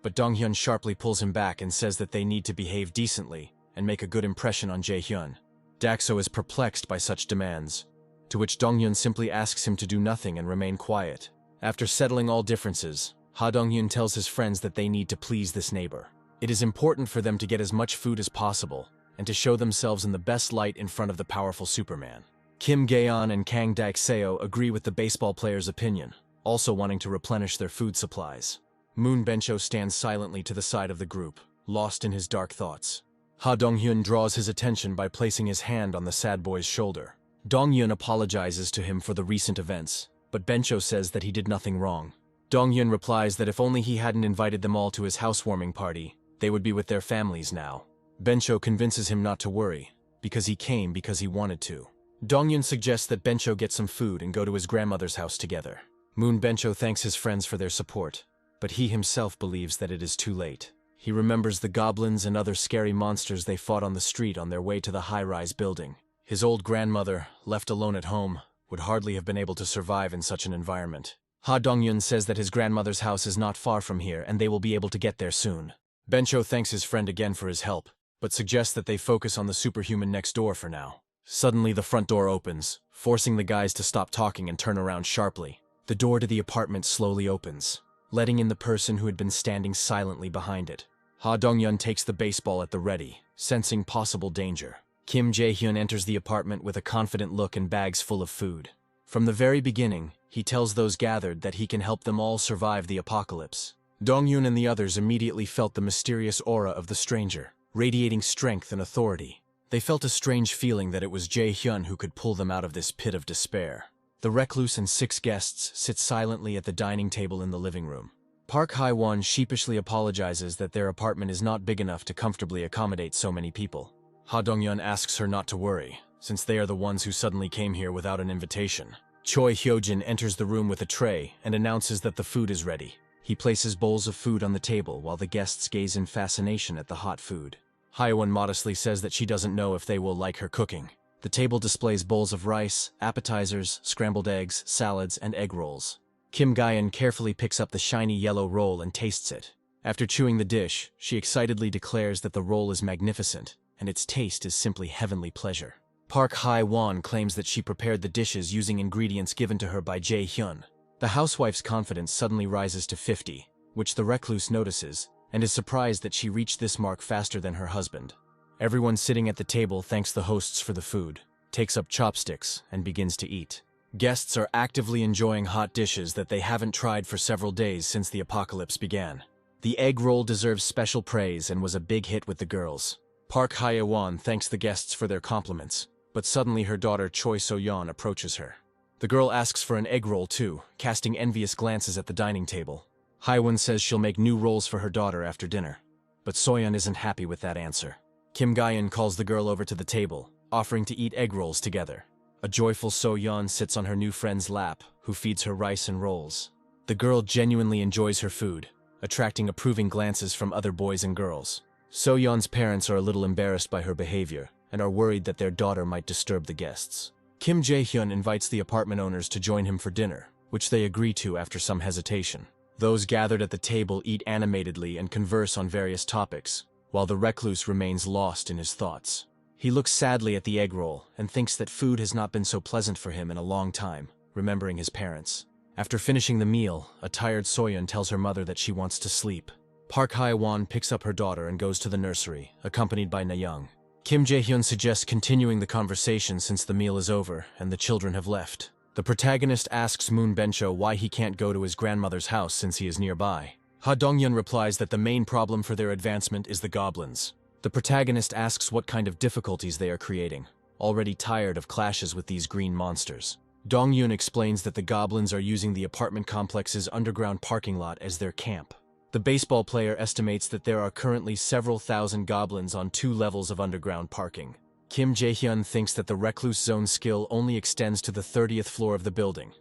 S1: but Dong-hyun sharply pulls him back and says that they need to behave decently and make a good impression on Jaehyun. Daxo is perplexed by such demands, to which Dong-hyun simply asks him to do nothing and remain quiet. After settling all differences, Ha Dong-hyun tells his friends that they need to please this neighbor. It is important for them to get as much food as possible and to show themselves in the best light in front of the powerful Superman. Kim Gaeon and Kang Dek-seo agree with the baseball player's opinion, also wanting to replenish their food supplies. Moon Ben-cho stands silently to the side of the group, lost in his dark thoughts. Ha Dong-hyun draws his attention by placing his hand on the sad boy's shoulder. Dong-hyun apologizes to him for the recent events, but Ben-cho says that he did nothing wrong. Dong-hyun replies that if only he hadn't invited them all to his housewarming party, they would be with their families now. Ben-cho convinces him not to worry, because he came because he wanted to. Dong-hyun suggests that Ben-cho get some food and go to his grandmother's house together. Moon Ben-cho thanks his friends for their support, but he himself believes that it is too late. He remembers the goblins and other scary monsters they fought on the street on their way to the high-rise building. His old grandmother, left alone at home, would hardly have been able to survive in such an environment. Ha Dongyun says that his grandmother's house is not far from here and they will be able to get there soon. Bencho thanks his friend again for his help, but suggests that they focus on the superhuman next door for now. Suddenly the front door opens, forcing the guys to stop talking and turn around sharply. The door to the apartment slowly opens, letting in the person who had been standing silently behind it. Ha Dongyun takes the baseball at the ready, sensing possible danger. Kim Jae-hyun enters the apartment with a confident look and bags full of food. From the very beginning, he tells those gathered that he can help them all survive the apocalypse. Dongyun and the others immediately felt the mysterious aura of the stranger, radiating strength and authority. They felt a strange feeling that it was Jae-hyun who could pull them out of this pit of despair. The recluse and 6 guests sit silently at the dining table in the living room. Park Hae-won sheepishly apologizes that their apartment is not big enough to comfortably accommodate so many people. Ha Dongyun asks her not to worry, since they are the ones who suddenly came here without an invitation. Choi Hyojin enters the room with a tray and announces that the food is ready. He places bowls of food on the table while the guests gaze in fascination at the hot food. Hae-won modestly says that she doesn't know if they will like her cooking. The table displays bowls of rice, appetizers, scrambled eggs, salads, and egg rolls. Kim Ga-eun carefully picks up the shiny yellow roll and tastes it. After chewing the dish, she excitedly declares that the roll is magnificent, and its taste is simply heavenly pleasure. Park Hae-won claims that she prepared the dishes using ingredients given to her by Jae-hyun. The housewife's confidence suddenly rises to 50, which the recluse notices, and is surprised that she reached this mark faster than her husband. Everyone sitting at the table thanks the hosts for the food, takes up chopsticks, and begins to eat. Guests are actively enjoying hot dishes that they haven't tried for several days since the apocalypse began. The egg roll deserves special praise and was a big hit with the girls. Park Hae-won thanks the guests for their compliments, but suddenly her daughter Choi So-yeon approaches her. The girl asks for an egg roll too, casting envious glances at the dining table. Hae-won says she'll make new rolls for her daughter after dinner, but So-yeon isn't happy with that answer. Kim Ga-eun calls the girl over to the table, offering to eat egg rolls together. A joyful So-yeon sits on her new friend's lap, who feeds her rice and rolls. The girl genuinely enjoys her food, attracting approving glances from other boys and girls. So-yeon's parents are a little embarrassed by her behavior, and are worried that their daughter might disturb the guests. Kim Jae-hyun invites the apartment owners to join him for dinner, which they agree to after some hesitation. Those gathered at the table eat animatedly and converse on various topics, while the recluse remains lost in his thoughts. He looks sadly at the egg roll and thinks that food has not been so pleasant for him in a long time, remembering his parents. After finishing the meal, a tired So-yeon tells her mother that she wants to sleep. Park Hae-won picks up her daughter and goes to the nursery, accompanied by Na-young. Kim Jae-hyun suggests continuing the conversation since the meal is over and the children have left. The protagonist asks Moon Bencho why he can't go to his grandmother's house since he is nearby. Ha Dongyun replies that the main problem for their advancement is the goblins. The protagonist asks what kind of difficulties they are creating, already tired of clashes with these green monsters. Dongyun explains that the goblins are using the apartment complex's underground parking lot as their camp. The baseball player estimates that there are currently several thousand goblins on 2 levels of underground parking. Kim Jae-hyun thinks that the recluse zone skill only extends to the 30th floor of the building,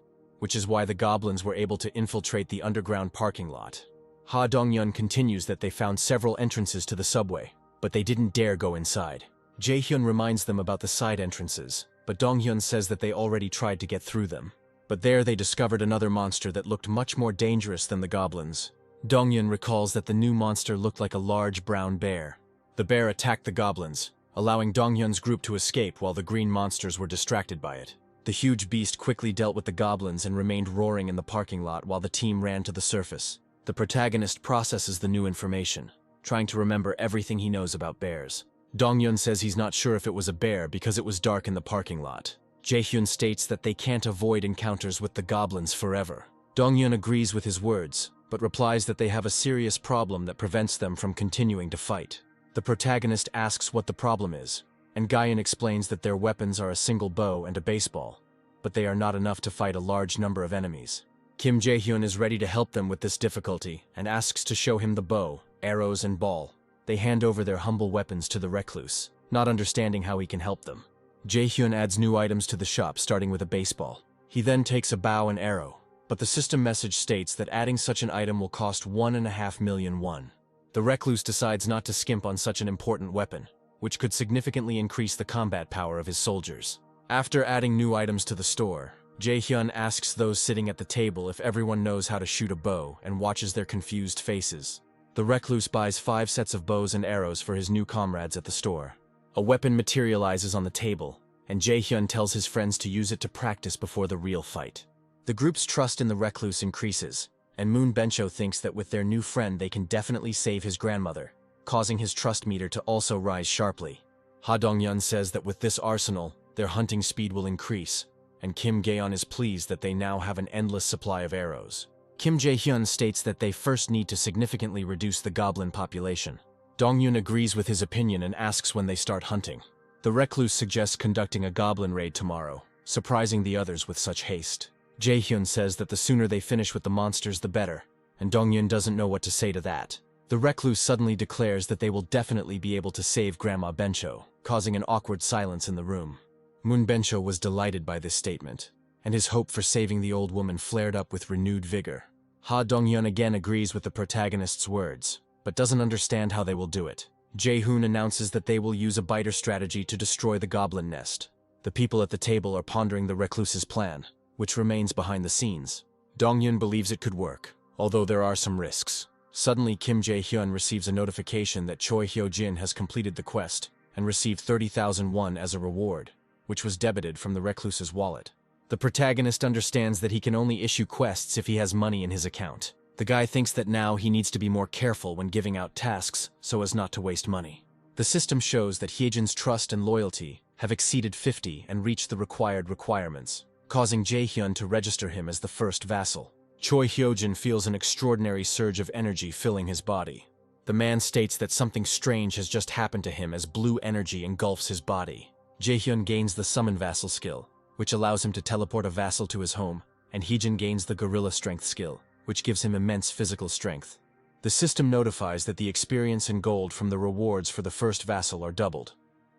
S1: which is why the goblins were able to infiltrate the underground parking lot. Ha Dongyun continues that they found several entrances to the subway, but they didn't dare go inside. Jae-hyun reminds them about the side entrances, but Donghyun says that they already tried to get through them. But there they discovered another monster that looked much more dangerous than the goblins. Dongyun recalls that the new monster looked like a large brown bear. The bear attacked the goblins, allowing Dongyun's group to escape while the green monsters were distracted by it. The huge beast quickly dealt with the goblins and remained roaring in the parking lot while the team ran to the surface. The protagonist processes the new information, trying to remember everything he knows about bears. Dongyun says he's not sure if it was a bear because it was dark in the parking lot. Jae-hyun states that they can't avoid encounters with the goblins forever. Dongyun agrees with his words, but replies that they have a serious problem that prevents them from continuing to fight. The protagonist asks what the problem is, and Ga-eun explains that their weapons are a single bow and a baseball, but they are not enough to fight a large number of enemies. Kim Jae-hyun is ready to help them with this difficulty and asks to show him the bow, arrows, and ball. They hand over their humble weapons to the recluse, not understanding how he can help them. Jae-hyun adds new items to the shop, starting with a baseball. He then takes a bow and arrow, but the system message states that adding such an item will cost 1.5 million won. The recluse decides not to skimp on such an important weapon, which could significantly increase the combat power of his soldiers. After adding new items to the store, Jae-hyun asks those sitting at the table if everyone knows how to shoot a bow and watches their confused faces. The recluse buys 5 sets of bows and arrows for his new comrades at the store. A weapon materializes on the table, and Jae-hyun tells his friends to use it to practice before the real fight. The group's trust in the recluse increases, and Moon Bencho thinks that with their new friend they can definitely save his grandmother, causing his trust meter to also rise sharply. Ha Dong-yeon says that with this arsenal, their hunting speed will increase, and Kim Gaeon is pleased that they now have an endless supply of arrows. Kim Jae-hyun states that they first need to significantly reduce the goblin population. Dong-yeon agrees with his opinion and asks when they start hunting. The recluse suggests conducting a goblin raid tomorrow, surprising the others with such haste. Jae-hyun says that the sooner they finish with the monsters the better, and Dong-yeon doesn't know what to say to that. The recluse suddenly declares that they will definitely be able to save Grandma Bencho, causing an awkward silence in the room. Moon Bencho was delighted by this statement, and his hope for saving the old woman flared up with renewed vigor. Ha Dong-yeon again agrees with the protagonist's words, but doesn't understand how they will do it. Jae-hoon announces that they will use a biter strategy to destroy the goblin nest. The people at the table are pondering the recluse's plan, which remains behind the scenes. Dong-yeon believes it could work, although there are some risks. Suddenly Kim Jae-hyun receives a notification that Choi Hyo-jin has completed the quest and received 30,000 won as a reward, which was debited from the recluse's wallet. The protagonist understands that he can only issue quests if he has money in his account. The guy thinks that now he needs to be more careful when giving out tasks so as not to waste money. The system shows that Hyejin's trust and loyalty have exceeded 50 and reached the required requirements, causing Jae-hyun to register him as the first vassal. Choi Hyo-jin feels an extraordinary surge of energy filling his body. The man states that something strange has just happened to him as blue energy engulfs his body. Jae-hyun gains the summon vassal skill, which allows him to teleport a vassal to his home, and Hyejin gains the gorilla strength skill, which gives him immense physical strength. The system notifies that the experience and gold from the rewards for the first vassal are doubled,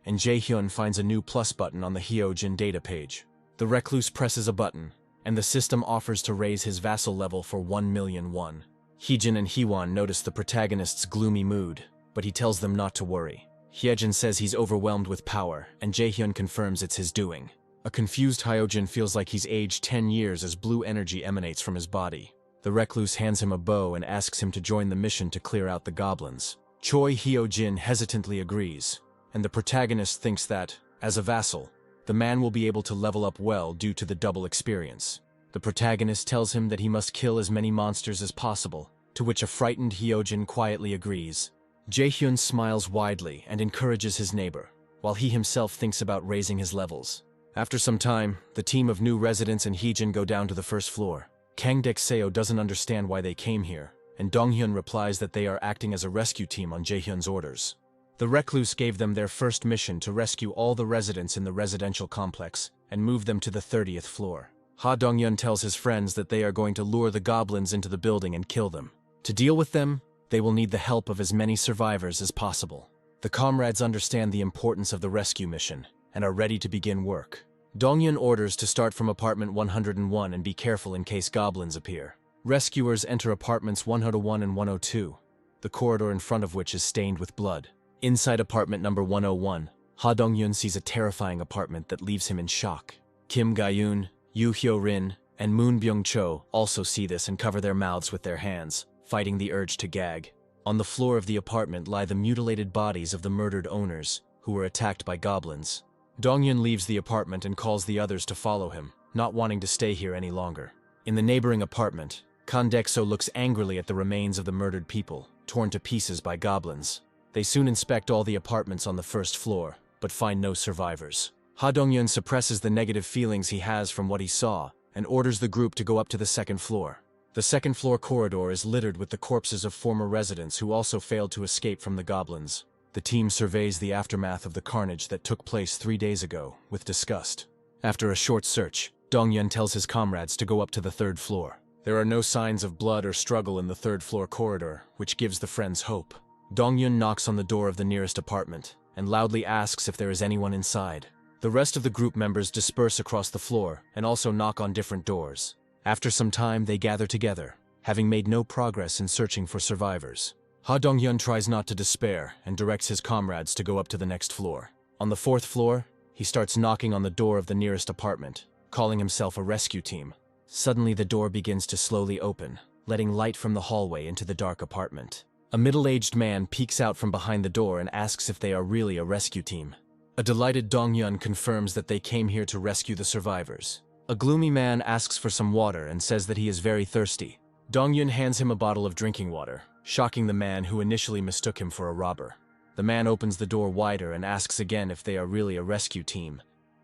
S1: and Jae-hyun finds a new plus button on the Hyojin data page. The recluse presses a button, and the system offers to raise his vassal level for 1 million won. Hyejin and Hwon notice the protagonist's gloomy mood, but he tells them not to worry. Hyejin says he's overwhelmed with power, and Jae-hyun confirms it's his doing. A confused Hyojin feels like he's aged 10 years as blue energy emanates from his body. The recluse hands him a bow and asks him to join the mission to clear out the goblins. Choi Hyo-jin hesitantly agrees, and the protagonist thinks that, as a vassal, the man will be able to level up well due to the double experience. The protagonist tells him that he must kill as many monsters as possible, to which a frightened Hyojin quietly agrees. Jae-hyun smiles widely and encourages his neighbor, while he himself thinks about raising his levels. After some time, the team of new residents and Hyejin go down to the first floor. Kang Dek-seo doesn't understand why they came here, and Dong-hyun replies that they are acting as a rescue team on Jae-hyun's orders. The recluse gave them their first mission to rescue all the residents in the residential complex and move them to the 30th floor. Ha Dong-hyun tells his friends that they are going to lure the goblins into the building and kill them. To deal with them, they will need the help of as many survivors as possible. The comrades understand the importance of the rescue mission and are ready to begin work. Dong-hyun orders to start from apartment 101 and be careful in case goblins appear. Rescuers enter apartments 101 and 102, the corridor in front of which is stained with blood. Inside apartment number 101, Ha Dong-hyun sees a terrifying apartment that leaves him in shock. Kim Ga-yoon, Yoo Hyo-rin, and Moon Byung-cho also see this and cover their mouths with their hands, fighting the urge to gag. On the floor of the apartment lie the mutilated bodies of the murdered owners, who were attacked by goblins. Dong-hyun leaves the apartment and calls the others to follow him, not wanting to stay here any longer. In the neighboring apartment, Kang Dek-seo looks angrily at the remains of the murdered people, torn to pieces by goblins. They soon inspect all the apartments on the first floor, but find no survivors. Ha Dong-hyun suppresses the negative feelings he has from what he saw, and orders the group to go up to the second floor. The second floor corridor is littered with the corpses of former residents who also failed to escape from the goblins. The team surveys the aftermath of the carnage that took place 3 days ago, with disgust. After a short search, Dong-hyun tells his comrades to go up to the third floor. There are no signs of blood or struggle in the third floor corridor, which gives the friends hope. Dong-hyun knocks on the door of the nearest apartment, and loudly asks if there is anyone inside. The rest of the group members disperse across the floor, and also knock on different doors. After some time, they gather together, having made no progress in searching for survivors. Ha Dong-hyun tries not to despair and directs his comrades to go up to the next floor. On the fourth floor, He starts knocking on the door of the nearest apartment, calling himself a rescue team. Suddenly the door begins to slowly open, letting light from the hallway into the dark apartment. A middle-aged man peeks out from behind the door and asks if they are really a rescue team. A delighted Dong-yun confirms that they came here to rescue the survivors. A gloomy man asks for some water and says that he is very thirsty. Dong-yun hands him a bottle of drinking water, shocking the man who initially mistook him for a robber. The man opens the door wider and asks again if they are really a rescue team,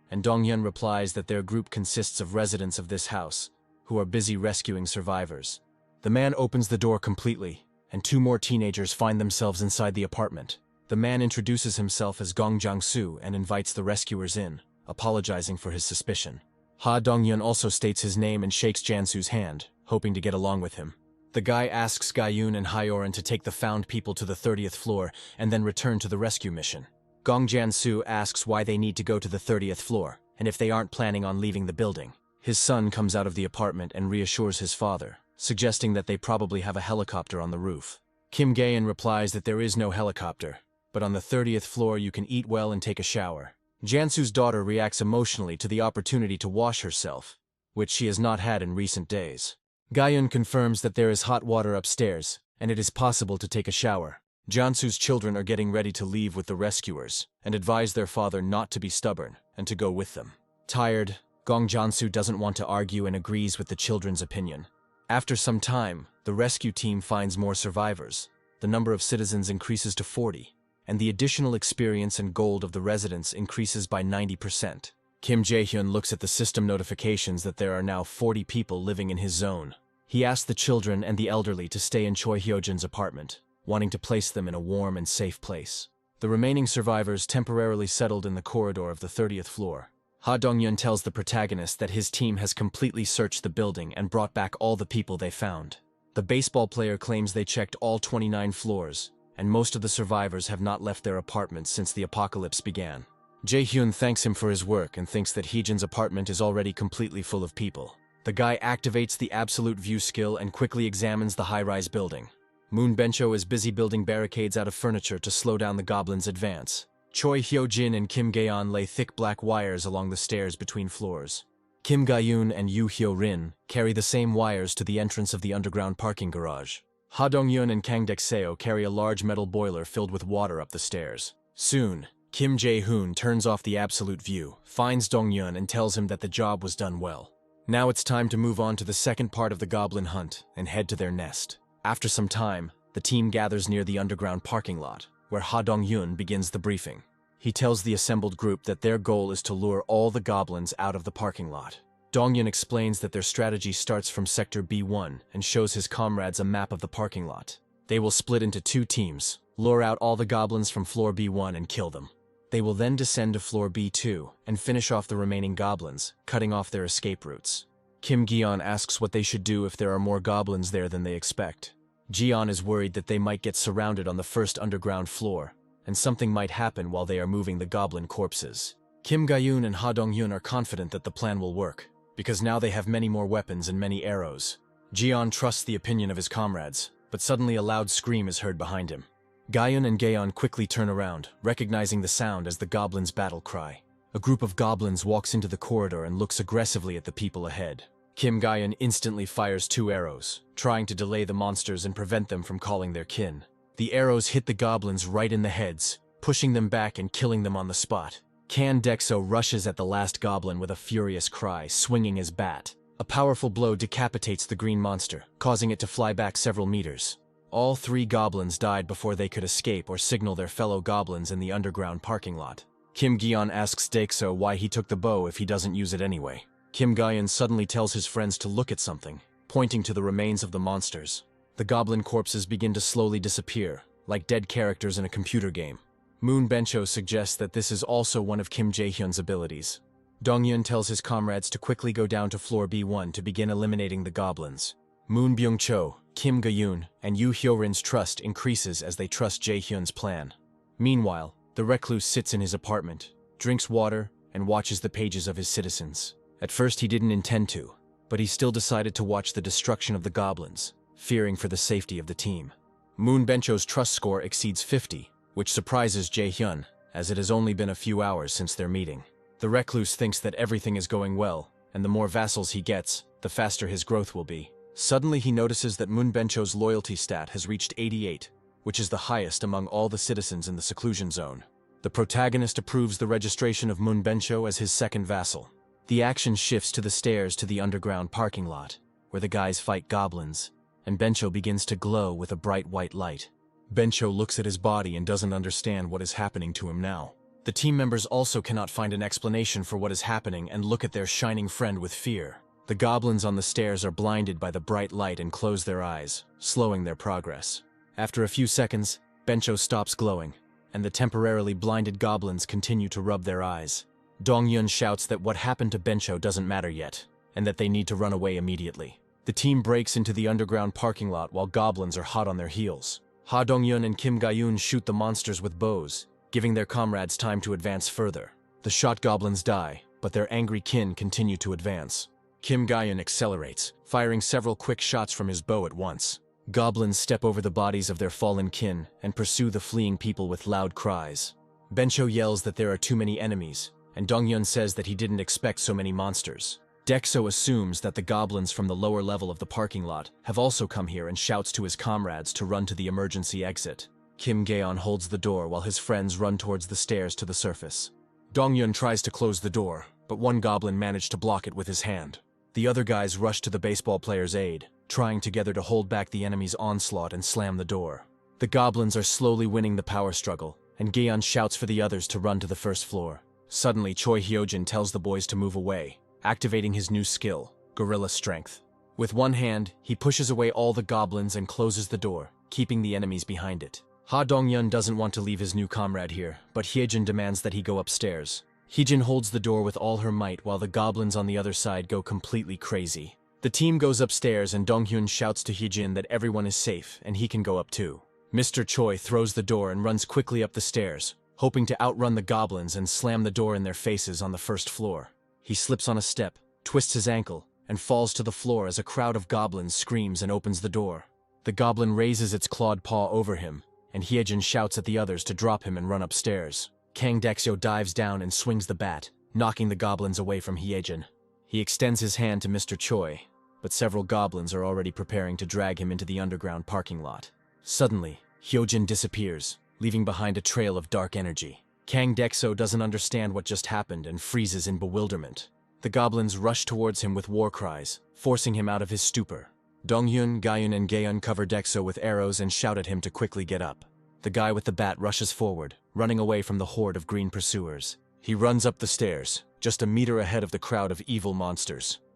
S1: and Dong-yun replies that their group consists of residents of this house, who are busy rescuing survivors. The man opens the door completely, and 2 more teenagers find themselves inside the apartment. The man introduces himself as Gong Jiang-soo and invites the rescuers in, apologizing for his suspicion. Ha Dong-yun also states his name and shakes Jansu's hand, hoping to get along with him. The guy asks Gayun and Hyorin to take the found people to the 30th floor and then return to the rescue mission. Gong Jiang-soo asks why they need to go to the 30th floor, and if they aren't planning on leaving the building. His son comes out of the apartment and reassures his father, suggesting that they probably have a helicopter on the roof. Kim Gaeun replies that there is no helicopter, but on the 30th floor you can eat well and take a shower. Jansu's daughter reacts emotionally to the opportunity to wash herself, which she has not had in recent days. Gayun confirms that there is hot water upstairs, and it is possible to take a shower. Jansu's children are getting ready to leave with the rescuers, and advise their father not to be stubborn, and to go with them. Tired, Gong Jansu doesn't want to argue and agrees with the children's opinion. After some time, the rescue team finds more survivors. The number of citizens increases to 40, and the additional experience and gold of the residents increases by 90%. Kim Jae-hyun looks at the system notifications that there are now 40 people living in his zone. He asks the children and the elderly to stay in Choi Hyojin's apartment, wanting to place them in a warm and safe place. The remaining survivors temporarily settled in the corridor of the 30th floor. Ha Dong-yun tells the protagonist that his team has completely searched the building and brought back all the people they found. The baseball player claims they checked all 29 floors, and most of the survivors have not left their apartments since the apocalypse began. Jae-hyun thanks him for his work and thinks that Heejin's apartment is already completely full of people. The guy activates the absolute view skill and quickly examines the high-rise building. Moon Bencho is busy building barricades out of furniture to slow down the goblins' advance. Choi Hyojin and Kim Gaeon lay thick black wires along the stairs between floors. Kim Gayun and Yoo Hyo-rin carry the same wires to the entrance of the underground parking garage. Ha Dong-yun and Kang Dek-seo carry a large metal boiler filled with water up the stairs. Soon, Kim Jae-hoon turns off the absolute view, finds Dong-yun and tells him that the job was done well. Now it's time to move on to the second part of the goblin hunt and head to their nest. After some time, the team gathers near the underground parking lot, where Ha Dong-yun begins the briefing. He tells the assembled group that their goal is to lure all the goblins out of the parking lot. Dong-yun explains that their strategy starts from Sector B1 and shows his comrades a map of the parking lot. They will split into 2 teams, lure out all the goblins from floor B1 and kill them. They will then descend to floor B2 and finish off the remaining goblins, cutting off their escape routes. Kim Gi-on asks what they should do if there are more goblins there than they expect. Ji-on is worried that they might get surrounded on the first underground floor, and something might happen while they are moving the goblin corpses. Kim Gayun and Ha Dong-yun are confident that the plan will work, because now they have many more weapons and many arrows. Ji-on trusts the opinion of his comrades, but suddenly a loud scream is heard behind him. Gayun and Gaeon quickly turn around, recognizing the sound as the goblins' battle cry. A group of goblins walks into the corridor and looks aggressively at the people ahead. Kim Gayun instantly fires 2 arrows, trying to delay the monsters and prevent them from calling their kin. The arrows hit the goblins right in the heads, pushing them back and killing them on the spot. Kan Dexo rushes at the last goblin with a furious cry, swinging his bat. A powerful blow decapitates the green monster, causing it to fly back several meters. All 3 goblins died before they could escape or signal their fellow goblins in the underground parking lot. Kim Gi-on asks Dexo why he took the bow if he doesn't use it anyway. Kim Gayun suddenly tells his friends to look at something, pointing to the remains of the monsters. The goblin corpses begin to slowly disappear, like dead characters in a computer game. Moon Bencho suggests that this is also one of Kim Jae-hyun's abilities. Dong-yun tells his comrades to quickly go down to floor B1 to begin eliminating the goblins. Moon Byung-cho, Kim Gayun, and Yoo Hyo-rin's trust increases as they trust Jae-hyun's plan. Meanwhile, the recluse sits in his apartment, drinks water, and watches the pages of his citizens. At first he didn't intend to, but he still decided to watch the destruction of the goblins, fearing for the safety of the team. Moon Bencho's trust score exceeds 50, which surprises Jae-hyun, as it has only been a few hours since their meeting. The recluse thinks that everything is going well, and the more vassals he gets, the faster his growth will be. Suddenly he notices that Munbencho's loyalty stat has reached 88, which is the highest among all the citizens in the seclusion zone. The protagonist approves the registration of Munbencho as his second vassal. The action shifts to the stairs to the underground parking lot, where the guys fight goblins, and Bencho begins to glow with a bright white light. Bencho looks at his body and doesn't understand what is happening to him now. The team members also cannot find an explanation for what is happening and look at their shining friend with fear. The goblins on the stairs are blinded by the bright light and close their eyes, slowing their progress. After a few seconds, Bencho stops glowing, and the temporarily blinded goblins continue to rub their eyes. Dongyun shouts that what happened to Bencho doesn't matter yet, and that they need to run away immediately. The team breaks into the underground parking lot while goblins are hot on their heels. Ha Dongyun and Kim Gayun shoot the monsters with bows, giving their comrades time to advance further. The shot goblins die, but their angry kin continue to advance. Kim Gayun accelerates, firing several quick shots from his bow at once. Goblins step over the bodies of their fallen kin and pursue the fleeing people with loud cries. Bencho yells that there are too many enemies, and Dongyun says that he didn't expect so many monsters. Dexo assumes that the goblins from the lower level of the parking lot have also come here and shouts to his comrades to run to the emergency exit. Kim Gaeon holds the door while his friends run towards the stairs to the surface. Dongyun tries to close the door, but one goblin managed to block it with his hand. The other guys rush to the baseball player's aid, trying together to hold back the enemy's onslaught and slam the door. The goblins are slowly winning the power struggle, and Gaeon shouts for the others to run to the first floor. Suddenly, Choi Hyojin tells the boys to move away, activating his new skill, Gorilla Strength. With one hand, he pushes away all the goblins and closes the door, keeping the enemies behind it. Ha Dongyun doesn't want to leave his new comrade here, but Hyejin demands that he go upstairs. Hyejin holds the door with all her might while the goblins on the other side go completely crazy. The team goes upstairs and Donghyun shouts to Hyejin that everyone is safe and he can go up too. Mr. Choi throws the door and runs quickly up the stairs, hoping to outrun the goblins and slam the door in their faces on the first floor. He slips on a step, twists his ankle, and falls to the floor as a crowd of goblins screams and opens the door. The goblin raises its clawed paw over him, and Hyejin shouts at the others to drop him and run upstairs. Kang Dexyo dives down and swings the bat, knocking the goblins away from Hyejin. He extends his hand to Mr. Choi, but several goblins are already preparing to drag him into the underground parking lot. Suddenly, Hyojin disappears, leaving behind a trail of dark energy. Kang Dexyo doesn't understand what just happened and freezes in bewilderment. The goblins rush towards him with war cries, forcing him out of his stupor. Donghyun, Gayun, and Gaeun cover Dexyo with arrows and shout at him to quickly get up. The guy with the bat rushes forward, running away from the horde of green pursuers. He runs up the stairs, just a meter ahead of the crowd of evil monsters.